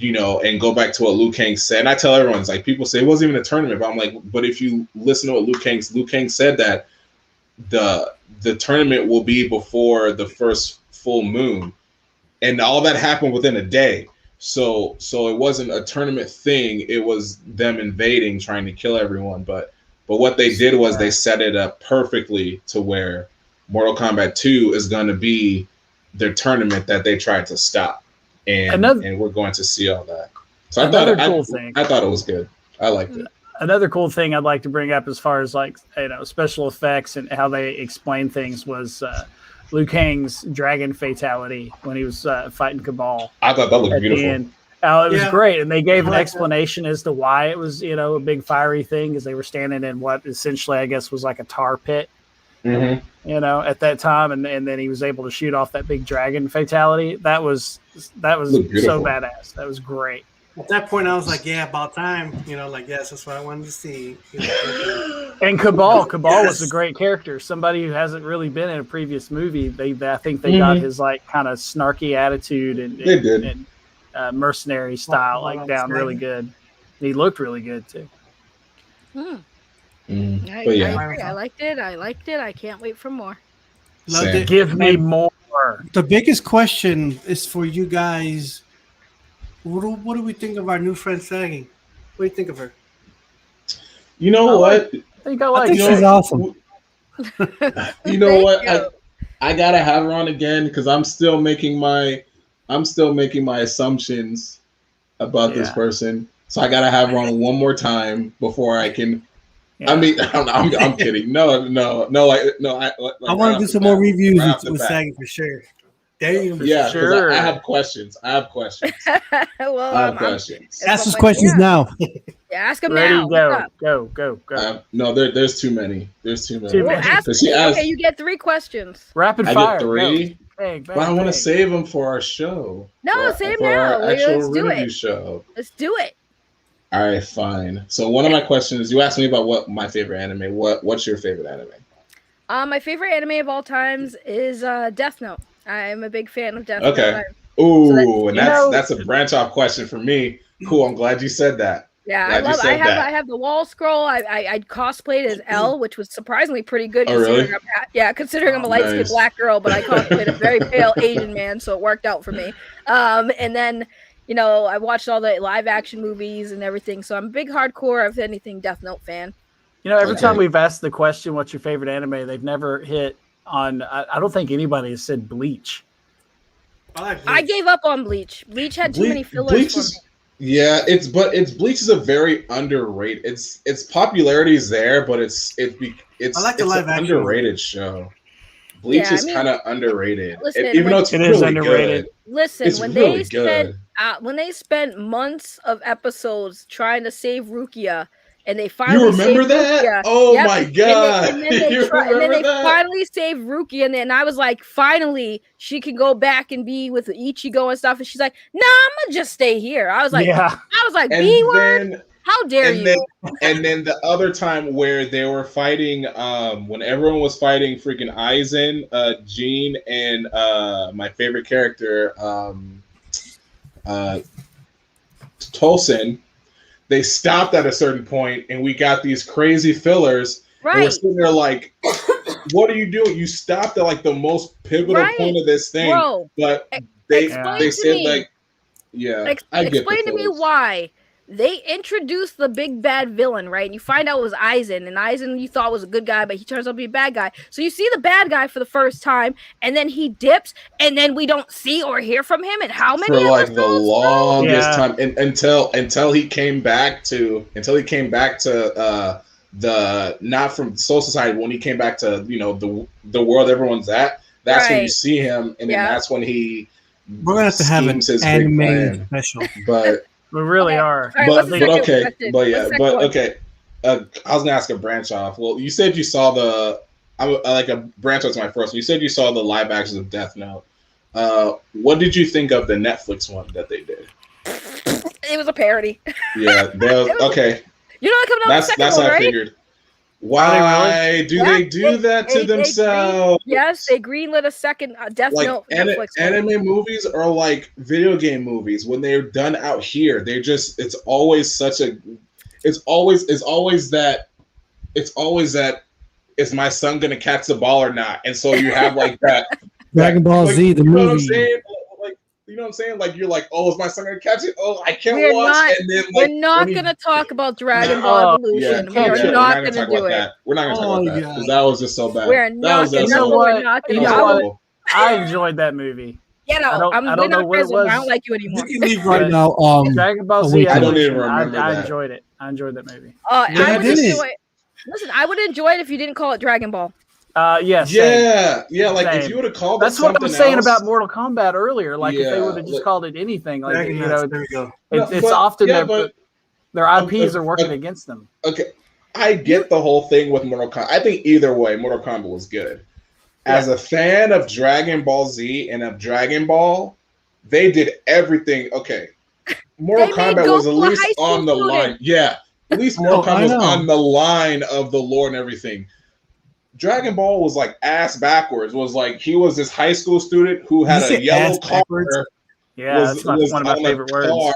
and go back to what Liu Kang said. And I tell everyone, it's like people say it wasn't even a tournament, but I'm like, but if you listen to what Liu Kang said that the tournament will be before the first full moon, and all that happened within a day. So it wasn't a tournament thing. It was them invading, trying to kill everyone. But what they did was they set it up perfectly to where Mortal Kombat 2 is going to be their tournament that they tried to stop. And we're going to see all that. So I thought it was good. I liked it. Another cool thing I'd like to bring up as far as special effects and how they explain things was Liu Kang's dragon fatality when he was fighting Cabal. I thought that looked beautiful. It was great, and they gave an explanation as to why it was a big fiery thing, because they were standing in what essentially I guess was like a tar pit. Mm-hmm. At that time, and then he was able to shoot off that big dragon fatality. That was so badass. That was great. At that point, I was like, "Yeah, about time." Yes, that's what I wanted to see. And Cabal was a great character. Somebody who hasn't really been in a previous movie. I think they got his kind of snarky attitude and mercenary style down really good. He looked really good too. But yeah, I agree. I liked it. I can't wait for more. Loved Same. it. Give me more. The biggest question is for you guys. What do we think of our new friend Saggy? What do you think of her? You know what? I think I I like think it. she's awesome. You know what? I gotta have her on again because I'm still making my assumptions about this person. So I gotta have her on one more time before I can. I mean, I'm kidding. No. I want to do some more reviews with Saggy for sure. Damn. Yeah, sure. I have questions. Well, I have questions. Ask us questions now. Yeah, ask him Ready, now. go. No, there's too many. There's too many. Too Well, many. ask me. Okay, you get 3 questions. Rapid I fire. get 3. Bang, But I want to save them for our show. No, save for now. our actual Let's do review it. show. Let's do it. All right, fine. So one of my questions, you asked me about what my favorite anime. What's your favorite anime? My favorite anime of all times is Death Note. I'm a big fan of Death Note. Okay. Ooh, and that's a branch off question for me. Cool. I'm glad you said that. Yeah, I have the wall scroll. I cosplayed as Elle, which was surprisingly pretty good. Oh, really? Considering I'm a light skinned black girl, but I cosplayed a very pale Asian man, so it worked out for me. And then, I watched all the live action movies and everything, so I'm a big hardcore, if anything, Death Note fan. Every time we've asked the question, "What's your favorite anime?" they've never hit on. I don't think anybody has said Bleach. I gave up on Bleach. Bleach had too many fillers for me. Yeah, Bleach is a very underrated. Its popularity is there, but it's an underrated show. Bleach is kind of underrated, even though it's really underrated. Listen, when they spent months of episodes trying to save Rukia, and they finally remember that? Rukia. Oh my god! And then they finally saved Rukia, and then I was like, finally, she can go back and be with Ichigo and stuff. And she's like, "Nah, I'm gonna just stay here." I was like, B word. How dare you? And then the other time where they were fighting, when everyone was fighting freaking Aizen, Jean, and my favorite character, Tolson. They stopped at a certain point, and we got these crazy fillers. Right. And we're sitting there like, what are you doing? You stopped at like the most pivotal point of this thing. Bro, but they said like, explain to me why they introduced the big bad villain, right? And you find out it was Aizen, and Aizen you thought was a good guy, but he turns out to be a bad guy. So you see the bad guy for the first time, and then he dips, and then we don't see or hear from him. And how many? For like the longest time, until he came back to the not from Soul Society, when he came back to the world everyone's at. That's when you see him, and then that's when we're gonna have to have an anime special, but. We really are. Right, but okay. I was gonna ask a branch off. Well, you said you saw I like a branch off to my first one. You said you saw the live actions of Death Note. What did you think of the Netflix one that they did? It was a parody. Yeah, okay. You're not coming out. That's how I figured. Why do they do that to themselves? They greenlit a second Death Note Netflix anime movies are like video game movies. When they're done out here, it's always that is my son gonna catch the ball or not? And so you have like that Dragon Ball Z, the movie. Know what I'm saying? You know what I'm saying? Like you're like, oh, is my son gonna catch it? Oh, I can't watch. And then we're not gonna talk about Dragon Ball Evolution. We're not gonna do it. We're not gonna talk about that because that was just so bad. We're not gonna do it. I enjoyed that movie. I don't know what it was. I don't like you anymore. You can leave right now. Dragon Ball Z. I don't even remember. I enjoyed it. I enjoyed that movie. Listen, I would enjoy it if you didn't call it Dragon Ball. Yes. Yeah. Like if you would have called that's it what I was saying else, about Mortal Kombat earlier. Like if they would have just called it anything, like there we go. It's often their IPs are working against them. Okay, I get the whole thing with Mortal Kombat. I think either way, Mortal Kombat was good. As a fan of Dragon Ball Z and of Dragon Ball, they did everything. Okay, Mortal Kombat was at least on the line. Yeah, at least Mortal Kombat was on the line of the lore and everything. Dragon Ball was like ass backwards. Was like he was this high school student who had a yellow car. Yeah, that's one of my favorite words.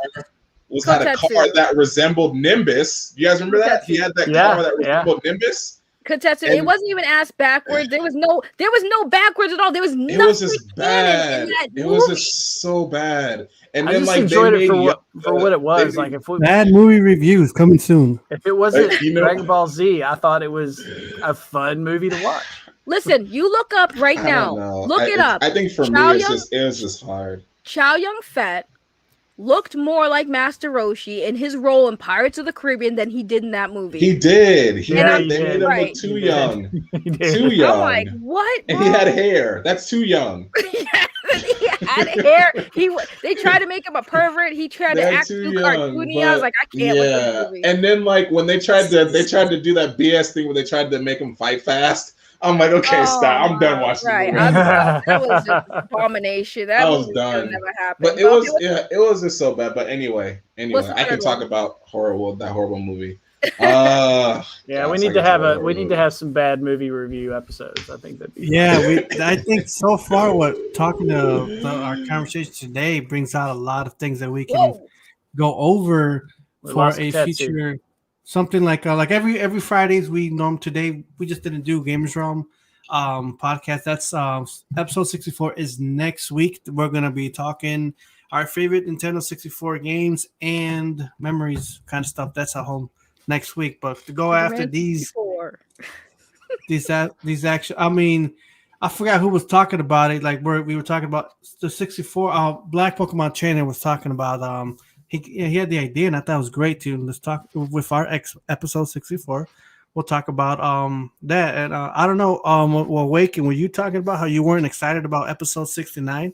had a car that resembled Nimbus. You guys remember that? He had that car that resembled Nimbus. Kotetsu, it wasn't even ass backwards. There was no backwards at all. There was nothing. It was just bad. It was just so bad. And I then just enjoyed it for what it was. Like bad movie reviews coming soon. If it wasn't Dragon Ball Z, I thought it was a fun movie to watch. Listen, you look up right now. Look it up. I think for me, it was just hard. Chow Yun-Fat looked more like Master Roshi in his role in Pirates of the Caribbean than he did in that movie. He did. They made him look too young. Too young. I'm like, what? And he had hair. That's too young. He had hair. They tried to make him a pervert. He tried to act too cartoony. I was like, I can't with this movie. And then like when they tried to do that BS thing where they tried to make him fight fast. I'm like, okay, stop. I'm done watching the movie. That was just an abomination. That was done. Never happened. But it was just so bad. But anyway, I can talk about that horrible movie. We need to have some bad movie review episodes. I think I think so far talking to our conversation today brings out a lot of things that we can go over for a future. Something like every Fridays today we just didn't do Gamerz Realm podcast. That's episode 64 is next week. We're gonna be talking our favorite Nintendo 64 games and memories kind of stuff. That's a whole next week. But to go after these action, I mean, I forgot who was talking about it. Like we were talking about the 64. Black Pokemon Trainer was talking about He had the idea, and I thought it was great too. Let's talk with our episode 64. We'll talk about that. And I don't know, Awaken, were you talking about how you weren't excited about episode 69?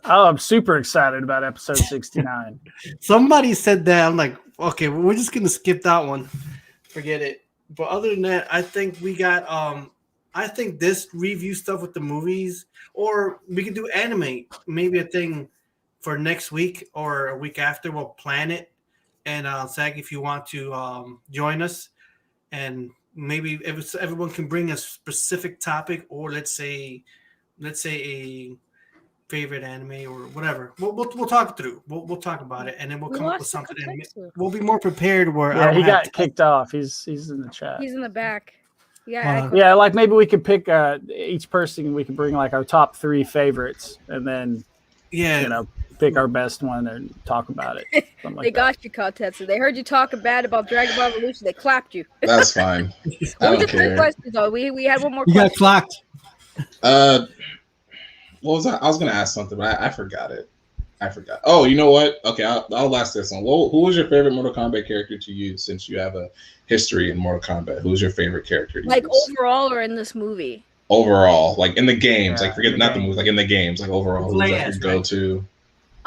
Oh, I'm super excited about episode 69. Somebody said that. I'm like, okay, we're just gonna skip that one. Forget it. But other than that, I think we got I think this review stuff with the movies, or we can do anime, maybe a thing for next week or a week after. We'll plan it. And Zach, if you want to join us, and maybe if everyone can bring a specific topic, or let's say a favorite anime or whatever, we'll talk through. We'll talk about it, and then we'll come up with something. We'll be more prepared. Where he got kicked off. He's in the chat. He's in the back. Yeah, like maybe we could pick each person. We could bring like our top 3 favorites, and then pick our best one and talk about it. They got you, Kotetsu. They heard you talking bad about Dragon Ball Evolution. They clapped you. That's fine. I don't care. Questions, though. We had one more question. You got clocked. What was that? I was going to ask something, but I forgot it. Oh, you know what? Okay, I'll ask this one. Who was your favorite Mortal Kombat character to use, since you have a history in Mortal Kombat? Who's your favorite character to use? Overall or in this movie? Overall, like in the games, like forget not the movies, like in the games, like overall, who's like your go-to?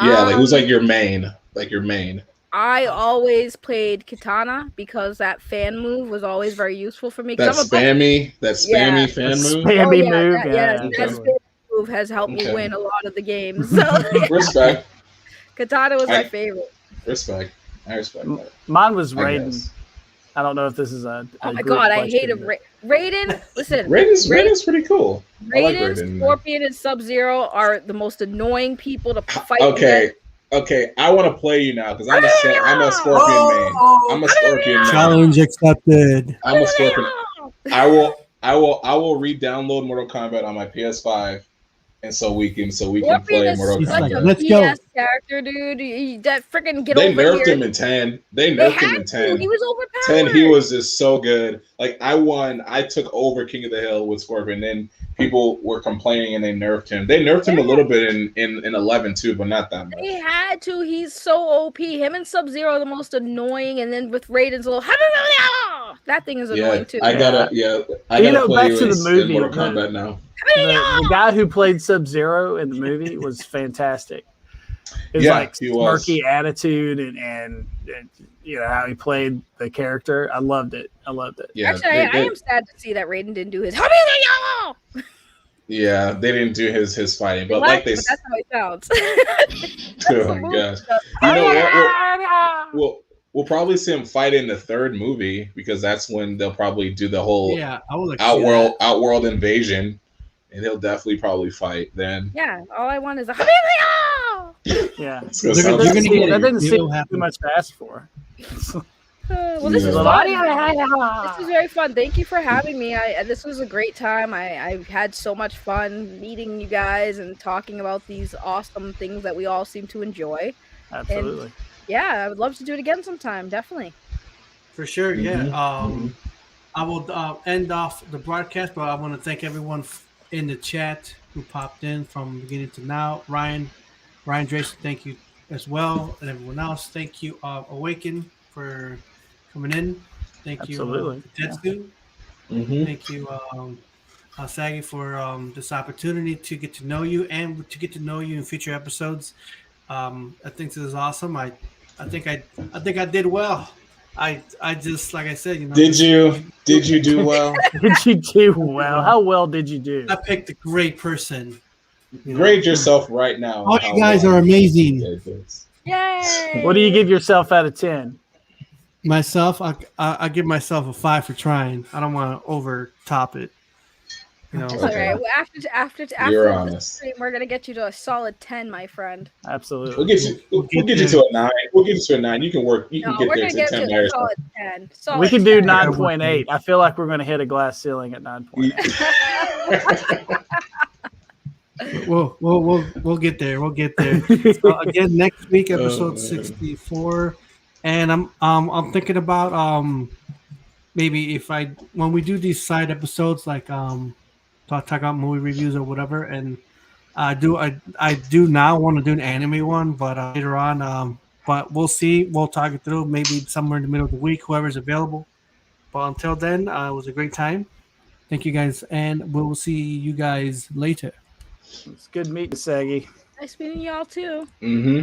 Yeah, like who's like your main? I always played Katana because that fan move was always very useful for me. That spammy fan move. Spammy move. That spammy move has helped me win a lot of the games. So respect. Katana was my favorite. Respect. I respect that. Mine was Raiden. I don't know if this is a oh my god, I hate him. Raiden, listen. Raiden's pretty cool. Raiden, like Raiden, Scorpion, and Sub-Zero are the most annoying people to fight. Okay, I want to play you now because I'm a Scorpion main. I'm a Scorpion main. Challenge accepted. I'm a Scorpion. I will re-download Mortal Kombat on my PS5. And so we can play Mortal Kombat. Let's go. Character, dude. That freaking They nerfed him in 10. They nerfed him in 10. He was overpowered. 10, he was just so good. Like I won. I took over King of the Hill with Scorpion. Then people were complaining and they nerfed him. They nerfed him a little bit in 11 too, but not that much. They had to. He's so OP. Him and Sub-Zero are the most annoying. And then with Raiden's little that thing is annoying too. I gotta play back to the movie. Mortal Kombat now. The guy who played Sub-Zero in the movie was fantastic. His smirky attitude and how he played the character. I loved it. Yeah, actually, I am sad to see that Raiden didn't do his. Yeah, they didn't do his fighting, but that's how he sounds. Oh my gosh! You know what? We'll probably see him fight in the 3rd movie because that's when they'll probably do the whole outworld invasion. And he'll definitely probably fight then. Yeah, all I want is a Yeah. It's gonna They're sound gonna- just you're gonna like That doesn't It seem will too happen. much to ask for. Well, this Yeah. is fun. This was very fun. Thank you for having me. This was a great time. I had so much fun meeting you guys and talking about these awesome things that we all seem to enjoy. Absolutely. And yeah, I would love to do it again sometime. Definitely. For sure, yeah. Mhm. I will end off the broadcast, but I want to thank everyone in the chat who popped in from beginning to now. Ryan Drayson, thank you as well, and everyone else. Thank you, Awaken, for coming in. Thank Absolutely. you, Kotetsu. Thank you, Saggy, for this opportunity to get to know you and to get to know you in future episodes. I think this is awesome. I think I did well. I just, like I said, Did you do well? Did you do well? How well did you do? I picked a great person. Grade yourself right now. All you guys are amazing. Yay! What do you give yourself out of 10? Myself, I give myself a 5 for trying. I don't want to overtop it. All Okay. right. Well, after You're this honest. stream, we're gonna get you to a solid 10, my friend. Absolutely. We'll get you. We'll get you to a 9. We'll get you to a 9. You can work. You can No, get we're there gonna to get 10 you by to a yourself. solid 10. Solid We can do 10. 9.8. I feel like we're going to hit a glass ceiling at 9.8. We'll get there. We'll get there. So again, next week, episode 64, and I'm thinking about maybe when we do these side episodes, like talk about movie reviews or whatever, and I do now want to do an anime one, but later on, but we'll see. We'll talk it through maybe somewhere in the middle of the week, whoever's available. But until then, it was a great time. Thank you guys, and we'll see you guys later. It's good meeting you, Saggy. Nice meeting y'all too. Mm-hmm.